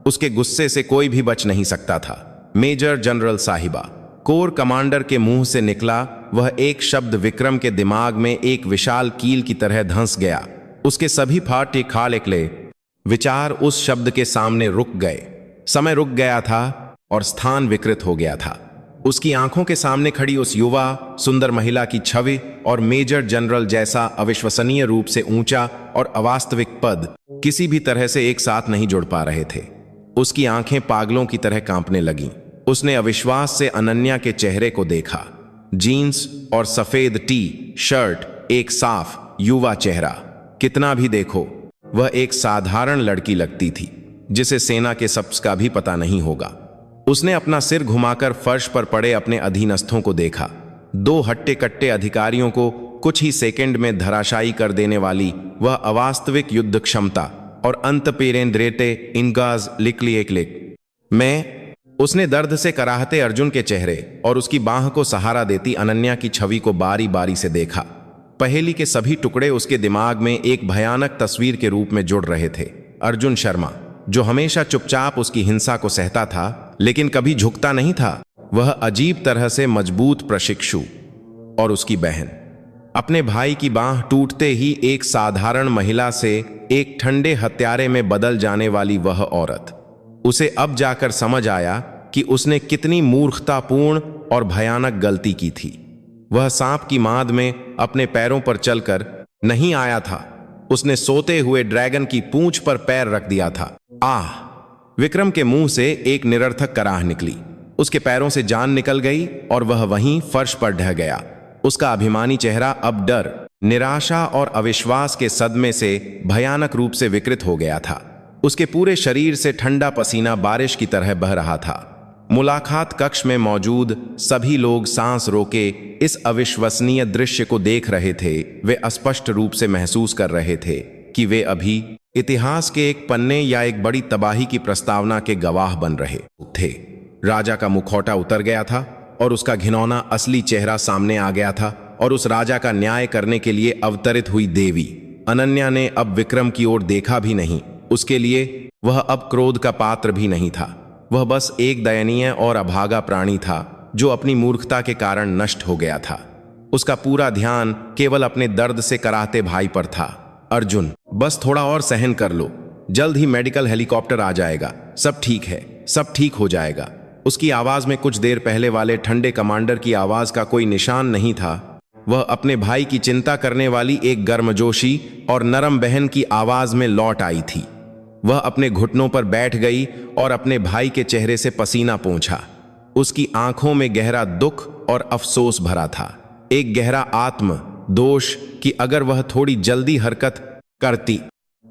उसके गुस्से से कोई भी बच नहीं सकता था। मेजर जनरल साहिबा, कोर कमांडर के मुंह से निकला वह एक शब्द विक्रम के दिमाग में एक विशाल कील की तरह धंस गया। उसके सभी फाटे खाले विचार उस शब्द के सामने रुक गए। समय रुक गया था और स्थान विकृत हो गया था। उसकी आंखों के सामने खड़ी उस युवा सुंदर महिला की छवि और मेजर जनरल जैसा अविश्वसनीय रूप से ऊंचा और अवास्तविक पद किसी भी तरह से एक साथ नहीं जुड़ पा रहे थे। उसकी आंखें पागलों की तरह कांपने लगीं। उसने अविश्वास से अनन्या के चेहरे को देखा। जीन्स और सफेद टी शर्ट, एक साफ युवा चेहरा। कितना भी देखो वह एक साधारण लड़की लगती थी जिसे सेना के शब्द का भी पता नहीं होगा। उसने अपना सिर घुमाकर फर्श पर पड़े अपने अधीनस्थों को देखा। 2 हट्टे कट्टे अधिकारियों को कुछ ही सेकंड में धराशायी कर देने वाली वह अवास्तविक युद्ध क्षमता और अंत पेरेंद्रेटे इनगाज लिकलिएक्लिक में उसने दर्द से कराहते अर्जुन के चेहरे और उसकी बांह को सहारा देती अनन्या की छवि को बारी बारी से देखा। पहेली के सभी टुकड़े उसके दिमाग में एक भयानक तस्वीर के रूप में जुड़ रहे थे। अर्जुन शर्मा, जो हमेशा चुपचाप उसकी हिंसा को सहता था लेकिन कभी झुकता नहीं था, वह अजीब तरह से मजबूत प्रशिक्षु, और उसकी बहन अपने भाई की बांह टूटते ही एक साधारण महिला से एक ठंडे हत्यारे में बदल जाने वाली वह औरत, उसे अब जाकर समझ आया कि उसने कितनी मूर्खतापूर्ण और भयानक गलती की थी। वह सांप की मांद में अपने पैरों पर चलकर नहीं आया था, उसने सोते हुए ड्रैगन की पूंछ पर पैर रख दिया था। आह! विक्रम के मुंह से एक निरर्थक कराह निकली। उसके पैरों से जान निकल गई और वह वहीं फर्श पर ढह गया। उसका अभिमानी चेहरा अब डर, निराशा और अविश्वास के सदमे से भयानक रूप से विकृत हो गया था। उसके पूरे शरीर से ठंडा पसीना बारिश की तरह बह रहा था। मुलाकात कक्ष में मौजूद सभी लोग सांस रोके इस अविश्वसनीय दृश्य को देख रहे थे। वे स्पष्ट रूप से महसूस कर रहे थे कि वे अभी इतिहास के एक पन्ने या एक बड़ी तबाही की प्रस्तावना के गवाह बन रहे थे। राजा का मुखौटा उतर गया था और उसका घिनौना असली चेहरा सामने आ गया था, और उस राजा का न्याय करने के लिए अवतरित हुई देवी अनन्या ने अब विक्रम की ओर देखा भी नहीं। उसके लिए वह अब क्रोध का पात्र भी नहीं था। वह बस एक दयनीय और अभागा प्राणी था जो अपनी मूर्खता के कारण नष्ट हो गया था। उसका पूरा ध्यान केवल अपने दर्द से कराहते भाई पर था। अर्जुन, बस थोड़ा और सहन कर लो, जल्द ही मेडिकल हेलीकॉप्टर आ जाएगा, सब ठीक है, सब ठीक हो जाएगा। उसकी आवाज में कुछ देर पहले वाले ठंडे कमांडर की आवाज का कोई निशान नहीं था। वह अपने भाई की चिंता करने वाली एक गर्मजोशी और नरम बहन की आवाज में लौट आई थी। वह अपने घुटनों पर बैठ गई और अपने भाई के चेहरे से पसीना पोंछा। उसकी आंखों में गहरा दुख और अफसोस भरा था, एक गहरा आत्म दोष कि अगर वह थोड़ी जल्दी हरकत करती,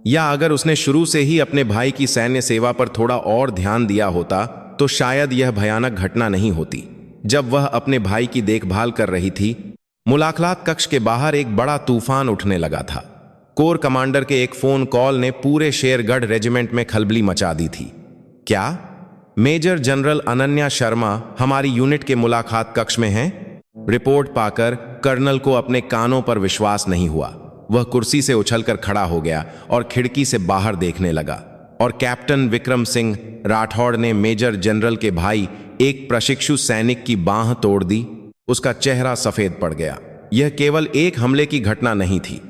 या अगर उसने शुरू से ही अपने भाई की सैन्य सेवा पर थोड़ा और ध्यान दिया होता, तो शायद यह भयानक घटना नहीं होती। जब वह अपने भाई की देखभाल कर रही थी, मुलाकात कक्ष के बाहर एक बड़ा तूफान उठने लगा था। कोर कमांडर के एक फोन कॉल ने पूरे शेरगढ़ रेजिमेंट में खलबली मचा दी थी। क्या मेजर जनरल अनन्या शर्मा हमारी यूनिट के मुलाकात कक्ष में हैं? रिपोर्ट पाकर कर्नल को अपने कानों पर विश्वास नहीं हुआ। वह कुर्सी से उछलकर खड़ा हो गया और खिड़की से बाहर देखने लगा, और कैप्टन विक्रम सिंह राठौड़ ने मेजर जनरल के भाई एक प्रशिक्षु सैनिक की बांह तोड़ दी। उसका चेहरा सफेद पड़ गया। यह केवल एक हमले की घटना नहीं थी,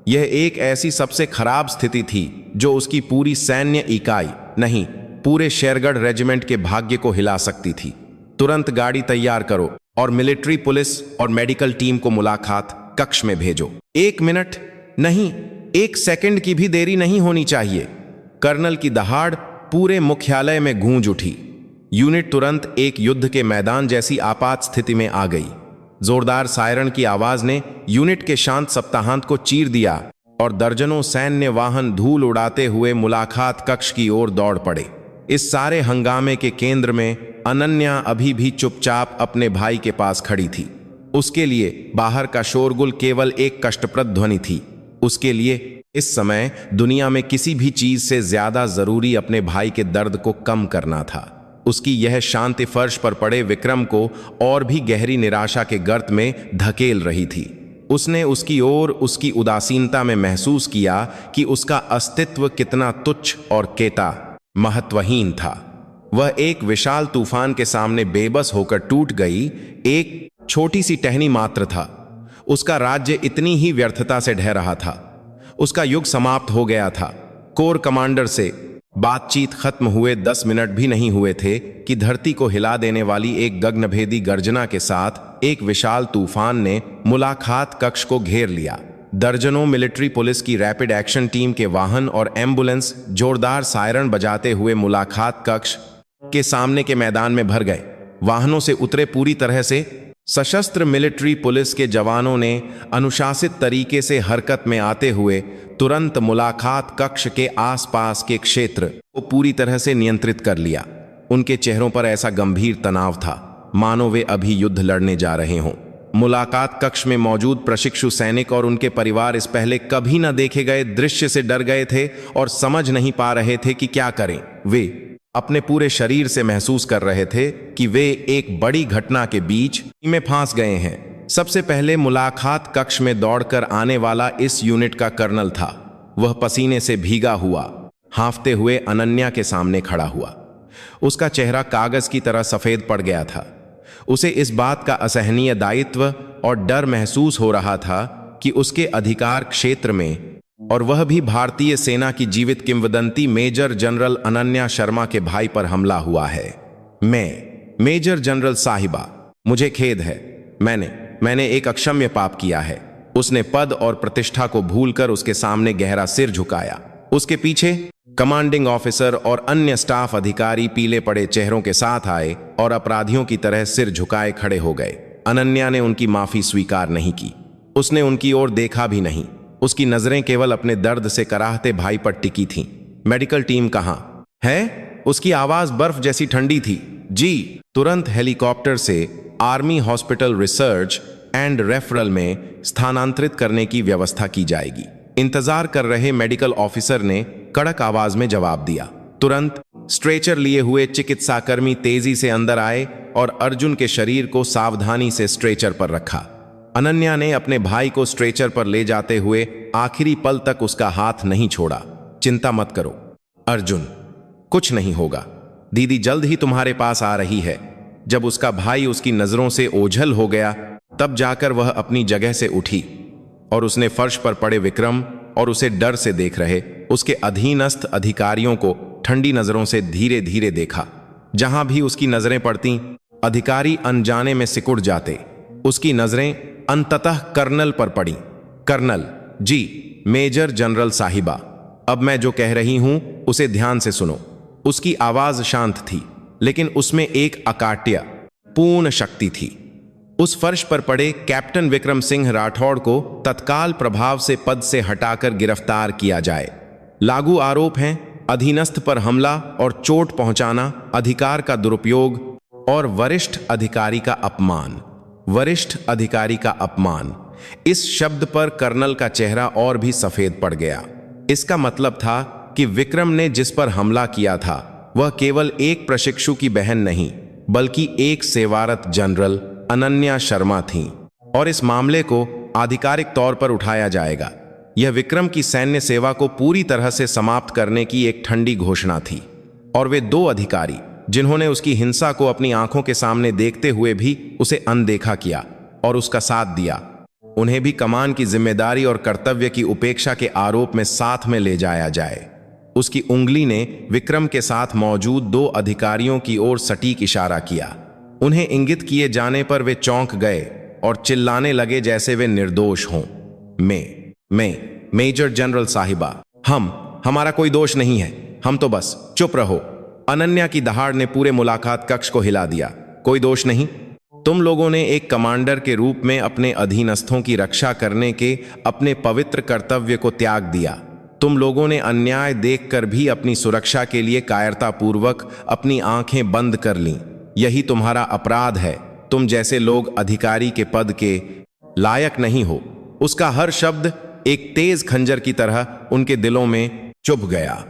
यह एक ऐसी सबसे खराब स्थिति थी जो उसकी पूरी सैन्य इकाई नहीं, पूरे शेरगढ़ रेजिमेंट के भाग्य को हिला सकती थी। तुरंत गाड़ी तैयार करो और मिलिट्री पुलिस और मेडिकल टीम को मुलाकात कक्ष में भेजो। 1 मिनट नहीं, 1 सेकंड की भी देरी नहीं होनी चाहिए। कर्नल की दहाड़ पूरे मुख्यालय में गूंज उठी। यूनिट तुरंत एक युद्ध के मैदान जैसी आपात स्थिति में आ गई। जोरदार सायरन की आवाज ने यूनिट के शांत सप्ताहांत को चीर दिया और दर्जनों सैन्य वाहन धूल उड़ाते हुए मुलाकात कक्ष की ओर दौड़ पड़े। इस सारे हंगामे के केंद्र में अनन्या अभी भी चुपचाप अपने भाई के पास खड़ी थी। उसके लिए बाहर का शोरगुल केवल एक कष्टप्रद ध्वनि थी। उसके लिए इस समय दुनिया में किसी भी चीज से ज्यादा जरूरी अपने भाई के दर्द को कम करना था। उसकी यह शांति फर्श पर पड़े विक्रम को और भी गहरी निराशा के गर्त में धकेल रही थी। उसने उसकी ओर उसकी उदासीनता में महसूस किया कि उसका अस्तित्व कितना तुच्छ और केता महत्वहीन था। वह एक विशाल तूफान के सामने बेबस होकर टूट गई, एक छोटी सी टहनी मात्र था। उसका राज्य इतनी ही व्यर्थता से ढह रहा था। उसका युग समाप्त हो गया था। कोर कमांडर से बातचीत खत्म हुए 10 मिनट भी नहीं हुए थे कि धरती को हिला देने वाली एक गगनभेदी गर्जना के साथ एक विशाल तूफान ने मुलाकात कक्ष को घेर लिया। दर्जनों मिलिट्री पुलिस की रैपिड एक्शन टीम के वाहन और एम्बुलेंस जोरदार सायरन बजाते हुए मुलाकात कक्ष के सामने के मैदान में भर गए। वाहनों से उतरे पूरी तरह से सशस्त्र मिलिट्री पुलिस के जवानों ने अनुशासित तरीके से हरकत में आते हुए तुरंत मुलाकात कक्ष के आसपास के क्षेत्र को पूरी तरह से नियंत्रित कर लिया। उनके चेहरों पर ऐसा गंभीर तनाव था मानो वे अभी युद्ध लड़ने जा रहे हों। मुलाकात कक्ष में मौजूद प्रशिक्षु सैनिक और उनके परिवार इस पहले कभी न देखे गए दृश्य से डर गए थे और समझ नहीं पा रहे थे कि क्या करें। वे अपने पूरे शरीर से महसूस कर रहे थे कि वे एक बड़ी घटना के बीच में फंस गए हैं। सबसे पहले मुलाकात कक्ष में दौड़कर आने वाला इस यूनिट का कर्नल था। वह पसीने से भीगा हुआ हांफते हुए अनन्या के सामने खड़ा हुआ। उसका चेहरा कागज की तरह सफेद पड़ गया था। उसे इस बात का असहनीय दायित्व और डर महसूस हो रहा था कि उसके अधिकार क्षेत्र में, और वह भी भारतीय सेना की जीवित किंवदंती मेजर जनरल अनन्या शर्मा के भाई पर हमला हुआ है। मेजर जनरल साहिबा, मुझे खेद है। मैंने एक अक्षम्य पाप किया है। उसने पद और प्रतिष्ठा को भूलकर उसके सामने गहरा सिर झुकाया। उसके पीछे कमांडिंग ऑफिसर और अन्य स्टाफ अधिकारी पीले पड़े चेहरों के साथ आए और अपराधियों की तरह सिर झुकाए खड़े हो गए। अनन्या ने उनकी माफी स्वीकार नहीं की। उसने उनकी ओर देखा भी नहीं। उसकी नजरें केवल अपने दर्द से कराहते भाई पर टिकी थीं। मेडिकल टीम कहाँ है? उसकी आवाज बर्फ जैसी ठंडी थी। जी, तुरंत हेलीकॉप्टर से army hospital research and referral में स्थानांतरित करने की व्यवस्था की जाएगी। इंतजार कर रहे मेडिकल ऑफिसर ने कड़क आवाज में जवाब दिया। तुरंत स्ट्रेचर लिए हुए चिकित्साकर्मी तेजी से अंदर आए और अर्जुन के शरीर को सावधानी से स्ट्रेचर पर रखा। अनन्या ने अपने भाई को स्ट्रेचर पर ले जाते हुए आखिरी पल तक उसका हाथ नहीं छोड़ा। चिंता मत करो अर्जुन, कुछ नहीं होगा। दीदी जल्द ही तुम्हारे पास आ रही है। जब उसका भाई उसकी नजरों से ओझल हो गया, तब जाकर वह अपनी जगह से उठी और उसने फर्श पर पड़े विक्रम और उसे डर से देख रहे उसके अधीनस्थ अधिकारियों को ठंडी नजरों से धीरे धीरे देखा। जहां भी उसकी नजरें पड़ती, अधिकारी अनजाने में सिकुड़ जाते। उसकी नजरें अंततः कर्नल पर पड़ी। कर्नल जी, मेजर जनरल साहिबा, अब मैं जो कह रही हूं उसे ध्यान से सुनो। उसकी आवाज शांत थी, लेकिन उसमें एक अकाट्य पूर्ण शक्ति थी। उस फर्श पर पड़े कैप्टन विक्रम सिंह राठौड़ को तत्काल प्रभाव से पद से हटाकर गिरफ्तार किया जाए। लागू आरोप हैं अधीनस्थ पर हमला और चोट पहुंचाना, अधिकार का दुरुपयोग और वरिष्ठ अधिकारी का अपमान। वरिष्ठ अधिकारी का अपमान, इस शब्द पर कर्नल का चेहरा और भी सफेद पड़ गया। इसका मतलब था कि विक्रम ने जिस पर हमला किया था वह केवल एक प्रशिक्षु की बहन नहीं, बल्कि एक सेवारत जनरल अनन्या शर्मा थीं, और इस मामले को आधिकारिक तौर पर उठाया जाएगा। यह विक्रम की सैन्य सेवा को पूरी तरह से समाप्त करने की एक ठंडी घोषणा थी। और वे दो अधिकारी जिन्होंने उसकी हिंसा को अपनी आंखों के सामने देखते हुए भी उसे अनदेखा किया और उसका साथ दिया, उन्हें भी कमान की जिम्मेदारी और कर्तव्य की उपेक्षा के आरोप में साथ में ले जाया जाए। उसकी उंगली ने विक्रम के साथ मौजूद दो अधिकारियों की ओर सटीक इशारा किया। उन्हें इंगित किए जाने पर वे चौंक गए और चिल्लाने लगे जैसे वे निर्दोष हों। मेजर जनरल साहिबा, हमारा कोई दोष नहीं है। हम तो बस चुप रहो। अनन्या की दहाड़ ने पूरे मुलाकात कक्ष को हिला दिया। कोई दोष नहीं। तुम लोगों ने एक कमांडर के रूप में अपने अधीनस्थों की रक्षा करने के अपने पवित्र कर्तव्य को त्याग दिया। तुम लोगों ने अन्याय देखकर भी अपनी सुरक्षा के लिए कायरतापूर्वक अपनी आंखें बंद कर लीं। यही तुम्हारा अपराध है। तुम जैसे लोग अधिकारी के पद के लायक नहीं हो। उसका हर शब्द एक तेज खंजर की तरह उनके दिलों में चुभ गया।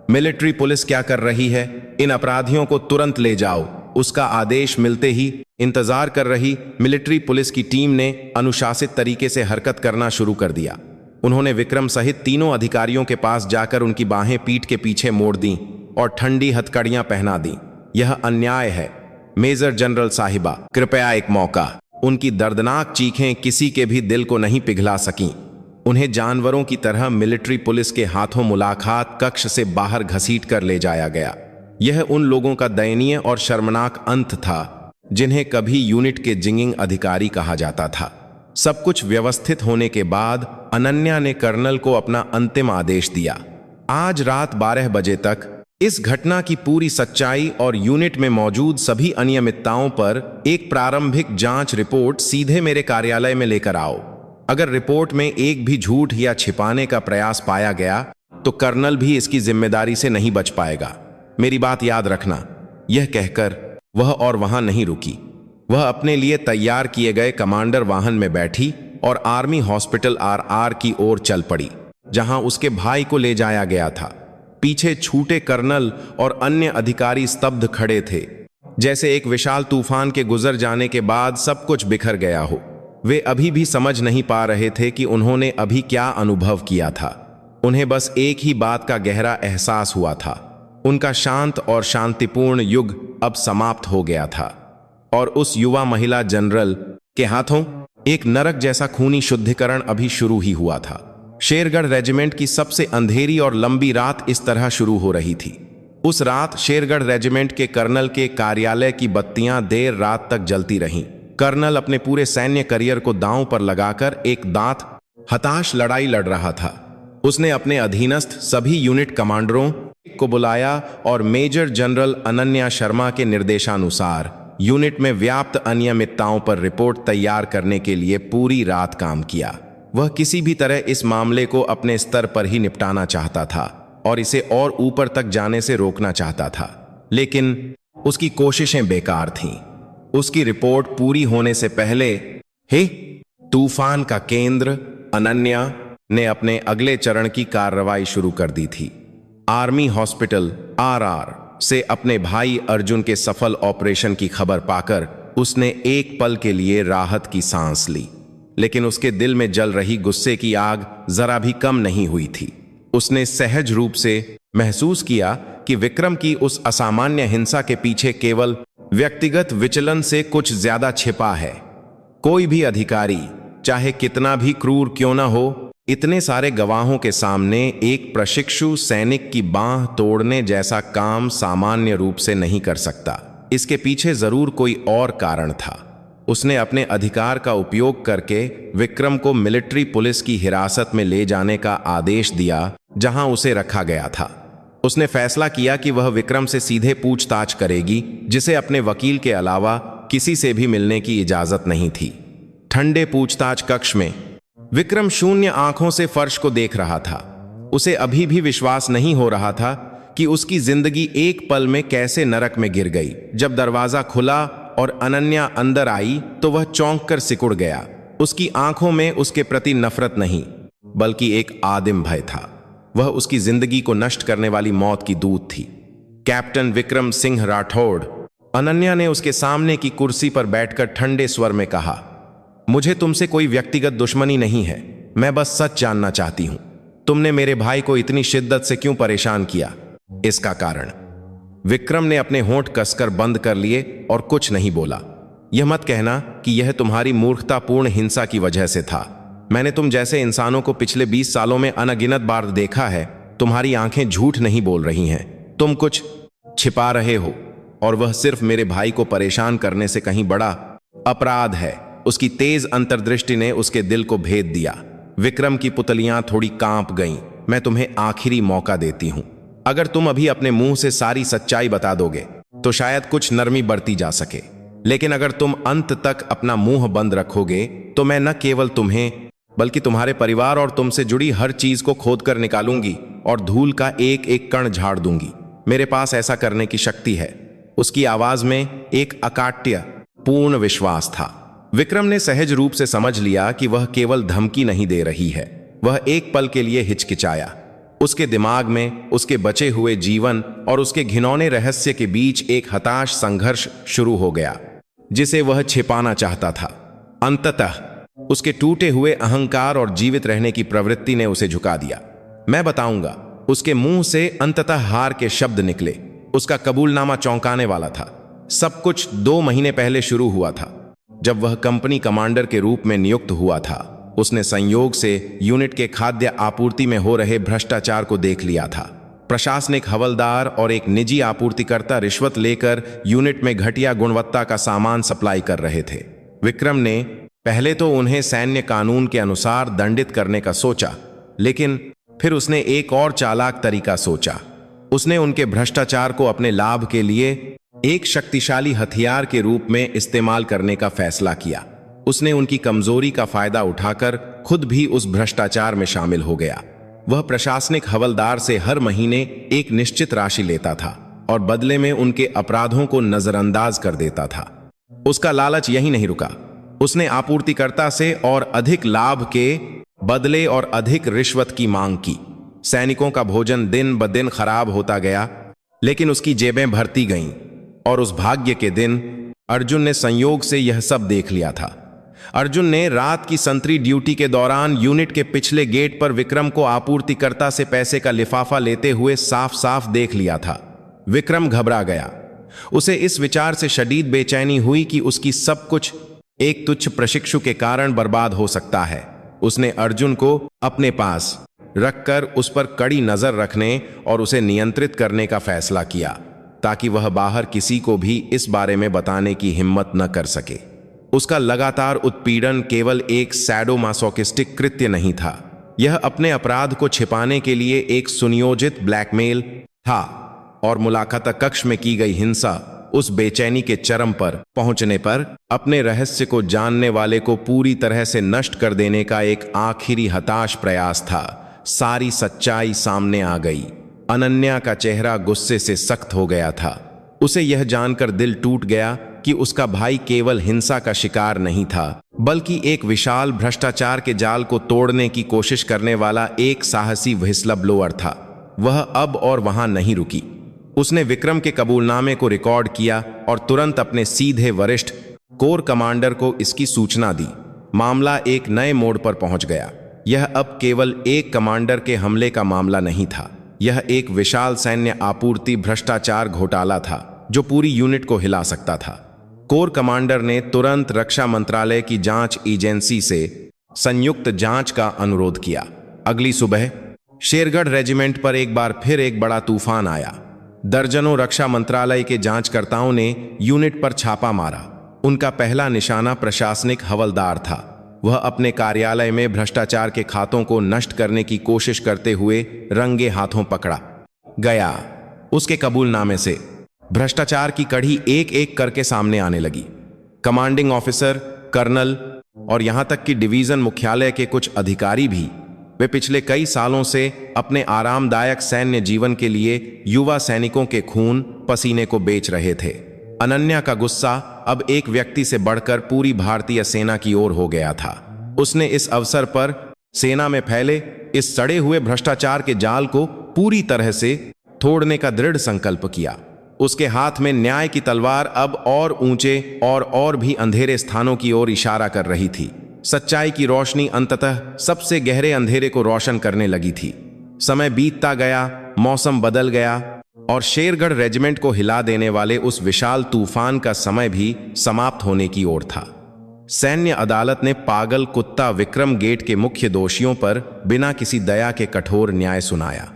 मिलिट्री पुलिस क्या कर रही है? इन अपराधियों को तुरंत ले जाओ। उसका आदेश मिलते ही इंतजार कर रही मिलिट्री पुलिस की टीम ने अनुशासित तरीके से हरकत करना शुरू कर दिया। उन्होंने विक्रम सहित तीनों अधिकारियों के पास जाकर उनकी बाहें पीठ के पीछे मोड़ दी और ठंडी हथकड़ियां पहना दी। यह अन्याय है। मेजर जनरल साहिबा, कृपया एक मौका। उनकी दर्दनाक चीखें किसी के भी दिल को नहीं पिघला सकीं। उन्हें जानवरों की तरह मिलिट्री पुलिस के हाथों मुलाकात कक्ष से बाहर घसीट कर ले जाया गया। यह उन लोगों का दयनीय और शर्मनाक अंत था जिन्हें कभी यूनिट के जिंगिंग अधिकारी कहा जाता था। सब कुछ व्यवस्थित होने के बाद अनन्या ने कर्नल को अपना अंतिम आदेश दिया। आज रात 12 बजे तक इस घटना की पूरी सच्चाई और यूनिट में मौजूद सभी अनियमितताओं पर एक प्रारंभिक जांच रिपोर्ट सीधे मेरे कार्यालय में लेकर आओ। अगर रिपोर्ट में एक भी झूठ या छिपाने का प्रयास पाया गया तो कर्नल भी इसकी जिम्मेदारी से नहीं बच पाएगा। मेरी बात याद रखना। यह कहकर वह और वहां नहीं रुकी। वह अपने लिए तैयार किए गए कमांडर वाहन में बैठी और आर्मी हॉस्पिटल RR की ओर चल पड़ी, जहां उसके भाई को ले जाया गया था। पीछे छूटे कर्नल और अन्य अधिकारी स्तब्ध खड़े थे, जैसे एक विशाल तूफान के गुजर जाने के बाद सब कुछ बिखर गया हो। वे अभी भी समझ नहीं पा रहे थे कि उन्होंने अभी क्या अनुभव किया था। उन्हें बस एक ही बात का गहरा एहसास हुआ था। उनका शांत और शांतिपूर्ण युग अब समाप्त हो गया था और उस युवा महिला जनरल के हाथों एक नरक जैसा खूनी शुद्धिकरण अभी शुरू ही हुआ था। शेरगढ़ रेजिमेंट की सबसे अंधेरी और लंबी रात इस तरह शुरू हो रही थी। उस रात शेरगढ़ रेजिमेंट के कर्नल के कार्यालय की बत्तियां देर रात तक जलती रहीं। कर्नल अपने पूरे सैन्य करियर को दांव पर लगाकर एक दांत हताश लड़ाई लड़ रहा था। उसने अपने अधीनस्थ सभी यूनिट कमांडरों को बुलाया और मेजर जनरल अनन्या शर्मा के निर्देशानुसार यूनिट में व्याप्त अनियमितताओं पर रिपोर्ट तैयार करने के लिए पूरी रात काम किया। वह किसी भी तरह इस मामले को अपने स्तर पर ही निपटाना चाहता था और इसे और ऊपर तक जाने से रोकना चाहता था, लेकिन उसकी कोशिशें बेकार थीं। उसकी रिपोर्ट पूरी होने से पहले तूफान का केंद्र अनन्या ने अपने अगले चरण की कार्रवाई शुरू कर दी थी। आर्मी हॉस्पिटल आरआर से अपने भाई अर्जुन के सफल ऑपरेशन की खबर पाकर उसने एक पल के लिए राहत की सांस ली, लेकिन उसके दिल में जल रही गुस्से की आग जरा भी कम नहीं हुई थी। उसने सहज रूप से महसूस किया कि विक्रम की उस असामान्य हिंसा के पीछे केवल व्यक्तिगत विचलन से कुछ ज्यादा छिपा है। कोई भी अधिकारी, चाहे कितना भी क्रूर क्यों न हो, इतने सारे गवाहों के सामने एक प्रशिक्षु सैनिक की बांह तोड़ने जैसा काम सामान्य रूप से नहीं कर सकता। इसके पीछे जरूर कोई और कारण था। उसने अपने अधिकार का उपयोग करके विक्रम को मिलिट्री पुलिस की हिरासत में ले जाने का आदेश दिया, जहां उसे रखा गया था। उसने फैसला किया कि वह विक्रम से सीधे पूछताछ करेगी, जिसे अपने वकील के अलावा किसी से भी मिलने की इजाजत नहीं थी। ठंडे पूछताछ कक्ष में विक्रम शून्य आंखों से फर्श को देख रहा था। उसे अभी भी विश्वास नहीं हो रहा था कि उसकी जिंदगी एक पल में कैसे नरक में गिर गई। जब दरवाजा खुला और अनन्या अंदर आई तो वह चौंक कर सिकुड़ गया। उसकी आंखों में उसके प्रति नफरत नहीं, बल्कि एक आदिम भय था। वह उसकी जिंदगी को नष्ट करने वाली मौत की दूत थी। कैप्टन विक्रम सिंह राठौड़, अनन्या ने उसके सामने की कुर्सी पर बैठकर ठंडे स्वर में कहा, मुझे तुमसे कोई व्यक्तिगत दुश्मनी नहीं है। मैं बस सच जानना चाहती हूं, तुमने मेरे भाई को इतनी शिद्दत से क्यों परेशान किया? इसका कारण। विक्रम ने अपने होंठ कसकर बंद कर लिए और कुछ नहीं बोला। यह मत कहना कि यह तुम्हारी मूर्खतापूर्ण हिंसा की वजह से था। मैंने तुम जैसे इंसानों को पिछले 20 सालों में अनगिनत बार देखा है। तुम्हारी आंखें झूठ नहीं बोल रही हैं। तुम कुछ छिपा रहे हो, और वह सिर्फ मेरे भाई को परेशान करने से कहीं बड़ा अपराध है। उसकी तेज अंतर्दृष्टि ने उसके दिल को भेद दिया। विक्रम की पुतलियां थोड़ी कांप गईं। मैं तुम्हें आखिरी मौका देती हूं। अगर तुम अभी अपने मुंह से सारी सच्चाई बता दोगे तो शायद कुछ नरमी बरती जा सके, लेकिन अगर तुम अंत तक अपना मुंह बंद रखोगे तो मैं न केवल तुम्हें बल्कि तुम्हारे परिवार और तुमसे जुड़ी हर चीज को खोद कर निकालूंगी और धूल का एक एक कण झाड़ दूंगी। मेरे पास ऐसा करने की शक्ति है। उसकी आवाज में एक अकाट्य पूर्ण विश्वास था। विक्रम ने सहज रूप से समझ लिया कि वह केवल धमकी नहीं दे रही है। वह एक पल के लिए हिचकिचाया। उसके दिमाग में उसके बचे हुए जीवन और उसके घिनौने रहस्य के बीच एक हताश संघर्ष शुरू हो गया, जिसे वह छिपाना चाहता था। अंततः उसके टूटे हुए अहंकार और जीवित रहने की प्रवृत्ति ने उसे झुका दिया। मैं बताऊंगा। उसके मुंह से अंततः हार के शब्द निकले। उसका कबूलनामा चौंकाने वाला था। सब कुछ 2 महीने पहले शुरू हुआ था, जब वह कंपनी कमांडर के रूप में नियुक्त हुआ था। उसने संयोग से यूनिट के खाद्य आपूर्ति में हो रहे भ्रष्टाचार को देख लिया था। प्रशासनिक हवलदार और एक निजी आपूर्तिकर्ता रिश्वत लेकर यूनिट में घटिया गुणवत्ता का सामान सप्लाई कर रहे थे। विक्रम ने पहले तो उन्हें सैन्य कानून के अनुसार दंडित करने का सोचा, लेकिन फिर उसने एक और चालाक तरीका सोचा। उसने उनके भ्रष्टाचार को अपने लाभ के लिए एक शक्तिशाली हथियार के रूप में इस्तेमाल करने का फैसला किया। उसने उनकी कमजोरी का फायदा उठाकर खुद भी उस भ्रष्टाचार में शामिल हो गया। वह प्रशासनिक हवलदार से हर महीने एक निश्चित राशि लेता था और बदले में उनके अपराधों को नजरअंदाज कर देता था। उसका लालच यही नहीं रुका। उसने आपूर्तिकर्ता से और अधिक लाभ के बदले और अधिक रिश्वत की मांग की। सैनिकों का भोजन दिन ब दिन खराब होता गया, लेकिन उसकी जेबें भरती गईं। और उस भाग्य के दिन अर्जुन ने संयोग से यह सब देख लिया था। अर्जुन ने रात की संतरी ड्यूटी के दौरान यूनिट के पिछले गेट पर विक्रम को आपूर्तिकर्ता से पैसे का लिफाफा लेते हुए साफ साफ देख लिया था। विक्रम घबरा गया। उसे इस विचार से शदीद बेचैनी हुई कि उसकी सब कुछ एक तुच्छ प्रशिक्षु के कारण बर्बाद हो सकता है। उसने अर्जुन को अपने पास रखकर उस पर कड़ी नजर रखने और उसे नियंत्रित करने का फैसला किया, ताकि वह बाहर किसी को भी इस बारे में बताने की हिम्मत न कर सके। उसका लगातार उत्पीड़न केवल एक सैडोमासोकिस्टिक कृत्य नहीं था, यह अपने अपराध को छिपाने के लिए एक सुनियोजित ब्लैकमेल था। और मुलाकात कक्ष में की गई हिंसा उस बेचैनी के चरम पर पहुंचने पर अपने रहस्य को जानने वाले को पूरी तरह से नष्ट कर देने का एक आखिरी हताश प्रयास था। सारी सच्चाई सामने आ गई। अनन्या का चेहरा गुस्से से सख्त हो गया था। उसे यह जानकर दिल टूट गया कि उसका भाई केवल हिंसा का शिकार नहीं था, बल्कि एक विशाल भ्रष्टाचार के जाल को तोड़ने की कोशिश करने वाला एक साहसी व्हिस्लर ब्लोअर था। वह अब और वहां नहीं रुकी। उसने विक्रम के कबूलनामे को रिकॉर्ड किया और तुरंत अपने सीधे वरिष्ठ कोर कमांडर को इसकी सूचना दी। मामला एक नए मोड़ पर पहुंच गया। यह अब केवल एक कमांडर के हमले का मामला नहीं था, यह एक विशाल सैन्य आपूर्ति भ्रष्टाचार घोटाला था जो पूरी यूनिट को हिला सकता था। कोर कमांडर ने तुरंत रक्षा मंत्रालय की जांच एजेंसी से संयुक्त जांच का अनुरोध किया। अगली सुबह शेरगढ़ रेजिमेंट पर एक बार फिर एक बड़ा तूफान आया। दर्जनों रक्षा मंत्रालय के जांचकर्ताओं ने यूनिट पर छापा मारा। उनका पहला निशाना प्रशासनिक हवलदार था। वह अपने कार्यालय में भ्रष्टाचार के खातों को नष्ट करने की कोशिश करते हुए रंगे हाथों पकड़ा गया। उसके कबूलनामे से भ्रष्टाचार की कड़ी एक एक करके सामने आने लगी। कमांडिंग ऑफिसर, कर्नल और यहां तक कि डिवीजन मुख्यालय के कुछ अधिकारी भी, वे पिछले कई सालों से अपने आरामदायक सैन्य जीवन के लिए युवा सैनिकों के खून पसीने को बेच रहे थे। अनन्या का गुस्सा अब एक व्यक्ति से बढ़कर पूरी भारतीय सेना की ओर हो गया था। उसने इस अवसर पर सेना में फैले इस सड़े हुए भ्रष्टाचार के जाल को पूरी तरह से तोड़ने का दृढ़ संकल्प किया। उसके हाथ में न्याय की तलवार अब और ऊंचे और भी अंधेरे स्थानों की ओर इशारा कर रही थी। सच्चाई की रोशनी अंततः सबसे गहरे अंधेरे को रोशन करने लगी थी। समय बीतता गया, मौसम बदल गया और शेरगढ़ रेजिमेंट को हिला देने वाले उस विशाल तूफान का समय भी समाप्त होने की ओर था। सैन्य अदालत ने पागल कुत्ता विक्रम गेट के मुख्य दोषियों पर बिना किसी दया के कठोर न्याय सुनाया।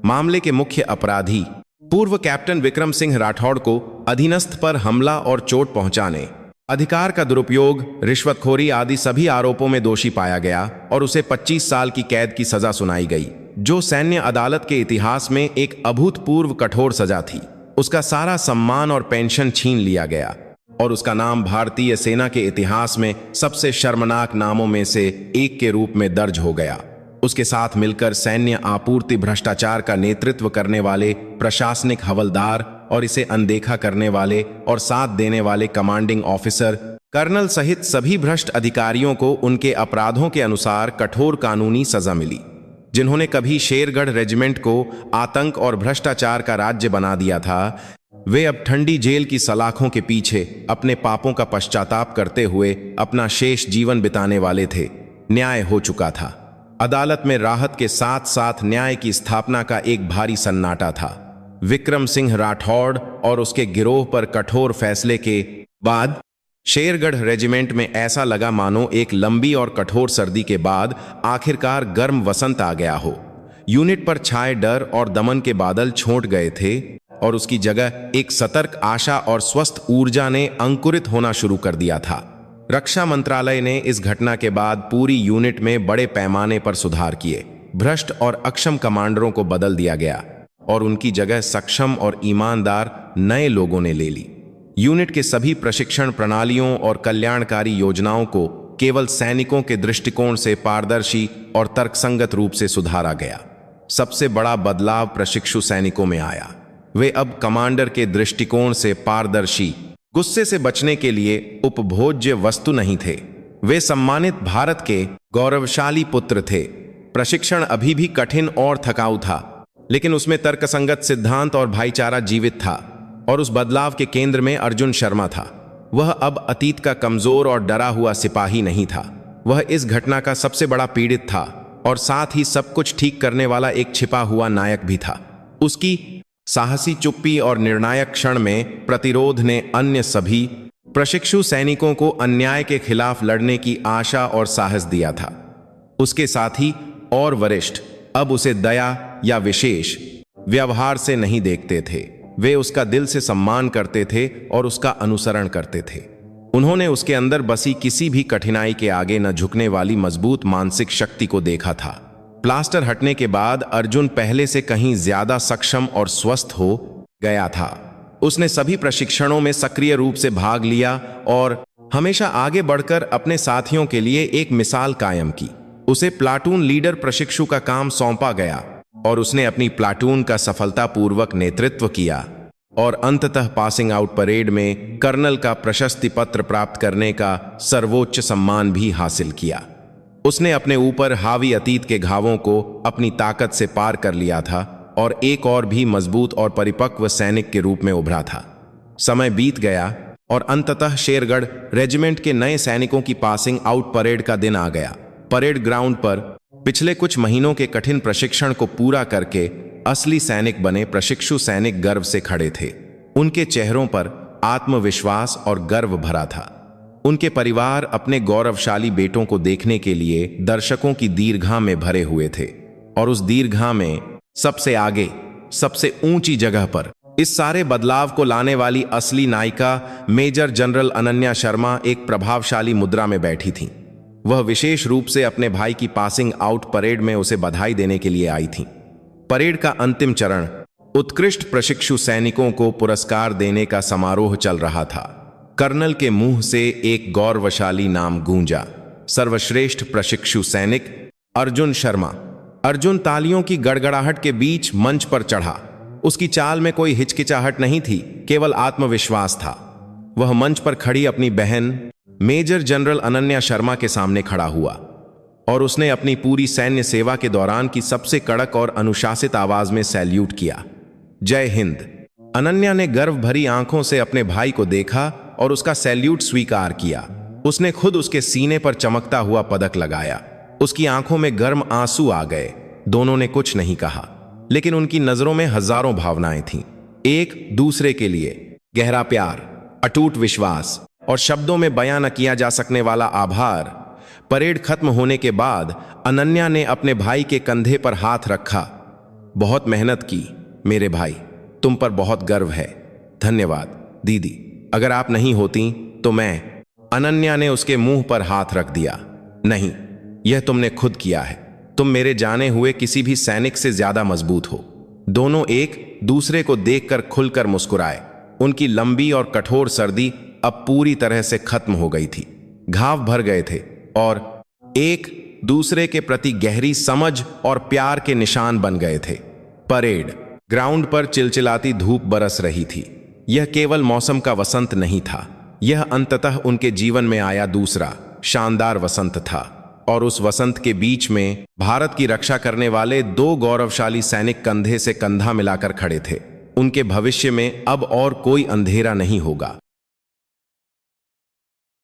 मामले के मुख्य अपराधी पूर्व कैप्टन विक्रम सिंह राठौड़ को अधीनस्थ पर हमला और चोट पहुंचाने, अधिकार का दुरुपयोग, रिश्वतखोरी आदि सभी आरोपों में दोषी पाया गया और उसे 25 साल की कैद की सजा सुनाई गई, जो सैन्य अदालत के इतिहास में एक अभूतपूर्व कठोर सजा थी। उसका सारा सम्मान और पेंशन छीन लिया गया और उसका नाम भारतीय सेना के इतिहास में सबसे शर्मनाक नामों में से एक के रूप में दर्ज हो गया। उसके साथ मिलकर सैन्य आपूर्ति भ्रष्टाचार का नेतृत्व करने वाले प्रशासनिक हवलदार और इसे अनदेखा करने वाले और साथ देने वाले कमांडिंग ऑफिसर, कर्नल सहित सभी भ्रष्ट अधिकारियों को उनके अपराधों के अनुसार कठोर कानूनी सजा मिली। जिन्होंने कभी शेरगढ़ रेजिमेंट को आतंक और भ्रष्टाचार का राज्य बना दिया था, वे अब ठंडी जेल की सलाखों के पीछे अपने पापों का पश्चाताप करते हुए अपना शेष जीवन बिताने वाले थे। न्याय हो चुका था। अदालत में राहत के साथ साथ न्याय की स्थापना का एक भारी सन्नाटा था। विक्रम सिंह राठौड़ और उसके गिरोह पर कठोर फैसले के बाद शेरगढ़ रेजिमेंट में ऐसा लगा मानो एक लंबी और कठोर सर्दी के बाद आखिरकार गर्म वसंत आ गया हो। यूनिट पर छाए डर और दमन के बादल छूट गए थे और उसकी जगह एक सतर्क आशा और स्वस्थ ऊर्जा ने अंकुरित होना शुरू कर दिया था। रक्षा मंत्रालय ने इस घटना के बाद पूरी यूनिट में बड़े पैमाने पर सुधार किए। भ्रष्ट और अक्षम कमांडरों को बदल दिया गया और उनकी जगह सक्षम और ईमानदार नए लोगों ने ले ली। यूनिट के सभी प्रशिक्षण प्रणालियों और कल्याणकारी योजनाओं को केवल सैनिकों के दृष्टिकोण से पारदर्शी और तर्कसंगत रूप से सुधारा गया। सबसे बड़ा बदलाव प्रशिक्षु सैनिकों में आया। वे अब कमांडर के दृष्टिकोण से पारदर्शी, गुस्से से बचने के लिए उपभोज्य वस्तु नहीं थे। वे सम्मानित भारत के गौरवशाली पुत्र थे। प्रशिक्षण अभी भी कठिन और थकाऊ था, लेकिन उसमें तर्कसंगत सिद्धांत और भाईचारा जीवित था। और उस बदलाव के केंद्र में अर्जुन शर्मा था। वह अब अतीत का कमजोर और डरा हुआ सिपाही नहीं था। वह इस घटना का सबसे बड़ा पीड़ित था और साथ ही सब कुछ ठीक करने वाला एक छिपा हुआ नायक भी था। उसकी साहसी चुप्पी और निर्णायक क्षण में प्रतिरोध ने अन्य सभी प्रशिक्षु सैनिकों को अन्याय के खिलाफ लड़ने की आशा और साहस दिया था। उसके साथी और वरिष्ठ अब उसे दया या विशेष व्यवहार से नहीं देखते थे। वे उसका दिल से सम्मान करते थे और उसका अनुसरण करते थे। उन्होंने उसके अंदर बसी किसी भी कठिनाई के आगे न झुकने वाली मजबूत मानसिक शक्ति को देखा था। प्लास्टर हटने के बाद अर्जुन पहले से कहीं ज्यादा सक्षम और स्वस्थ हो गया था। उसने सभी प्रशिक्षणों में सक्रिय रूप से भाग लिया और हमेशा आगे बढ़कर अपने साथियों के लिए एक मिसाल कायम की। उसे प्लाटून लीडर प्रशिक्षु का काम सौंपा गया और उसने अपनी प्लाटून का सफलतापूर्वक नेतृत्व किया और अंततः पासिंग आउट परेड में कर्नल का प्रशस्ति पत्र प्राप्त करने का सर्वोच्च सम्मान भी हासिल किया। उसने अपने ऊपर हावी अतीत के घावों को अपनी ताकत से पार कर लिया था और एक और भी मजबूत और परिपक्व सैनिक के रूप में उभरा था। समय बीत गया और अंततः शेरगढ़ रेजिमेंट के नए सैनिकों की पासिंग आउट परेड का दिन आ गया। परेड ग्राउंड पर पिछले कुछ महीनों के कठिन प्रशिक्षण को पूरा करके असली सैनिक बने प्रशिक्षु सैनिक गर्व से खड़े थे। उनके चेहरों पर आत्मविश्वास और गर्व भरा था। उनके परिवार अपने गौरवशाली बेटों को देखने के लिए दर्शकों की दीर्घा में भरे हुए थे और उस दीर्घा में सबसे आगे, सबसे ऊंची जगह पर इस सारे बदलाव को लाने वाली असली नायिका मेजर जनरल अनन्या शर्मा एक प्रभावशाली मुद्रा में बैठी थीं। वह विशेष रूप से अपने भाई की पासिंग आउट परेड में उसे बधाई देने के लिए आई थीं। परेड का अंतिम चरण उत्कृष्ट प्रशिक्षु सैनिकों को पुरस्कार देने का समारोह चल रहा था। कर्नल के मुंह से एक गौरवशाली नाम गूंजा, सर्वश्रेष्ठ प्रशिक्षु सैनिक अर्जुन शर्मा। अर्जुन तालियों की गड़गड़ाहट के बीच मंच पर चढ़ा। उसकी चाल में कोई हिचकिचाहट नहीं थी, केवल आत्मविश्वास था। वह मंच पर खड़ी अपनी बहन मेजर जनरल अनन्या शर्मा के सामने खड़ा हुआ और उसने अपनी पूरी सैन्य सेवा के दौरान की सबसे कड़क और अनुशासित आवाज में सैल्यूट किया। जय हिंद। अनन्या ने गर्व भरी आंखों से अपने भाई को देखा और उसका सैल्यूट स्वीकार किया। उसने खुद उसके सीने पर चमकता हुआ पदक लगाया। उसकी आंखों में गर्म आंसू आ गए। दोनों ने कुछ नहीं कहा, लेकिन उनकी नजरों में हजारों भावनाएं थीं। एक दूसरे के लिए गहरा प्यार, अटूट विश्वास और शब्दों में बयां न किया जा सकने वाला आभार। परेड खत्म होने के बाद अनन्या ने अपने भाई के कंधे पर हाथ रखा। बहुत मेहनत की मेरे भाई, तुम पर बहुत गर्व है। धन्यवाद दीदी, अगर आप नहीं होती तो मैं। अनन्या ने उसके मुंह पर हाथ रख दिया। नहीं, यह तुमने खुद किया है। तुम मेरे जाने हुए किसी भी सैनिक से ज्यादा मजबूत हो। दोनों एक दूसरे को देखकर खुलकर मुस्कुराए। उनकी लंबी और कठोर सर्दी अब पूरी तरह से खत्म हो गई थी। घाव भर गए थे और एक दूसरे के प्रति गहरी समझ और प्यार के निशान बन गए थे। परेड ग्राउंड पर चिलचिलाती धूप बरस रही थी। यह केवल मौसम का वसंत नहीं था, यह अंततः उनके जीवन में आया दूसरा शानदार वसंत था। और उस वसंत के बीच में भारत की रक्षा करने वाले दो गौरवशाली सैनिक कंधे से कंधा मिलाकर खड़े थे। उनके भविष्य में अब और कोई अंधेरा नहीं होगा।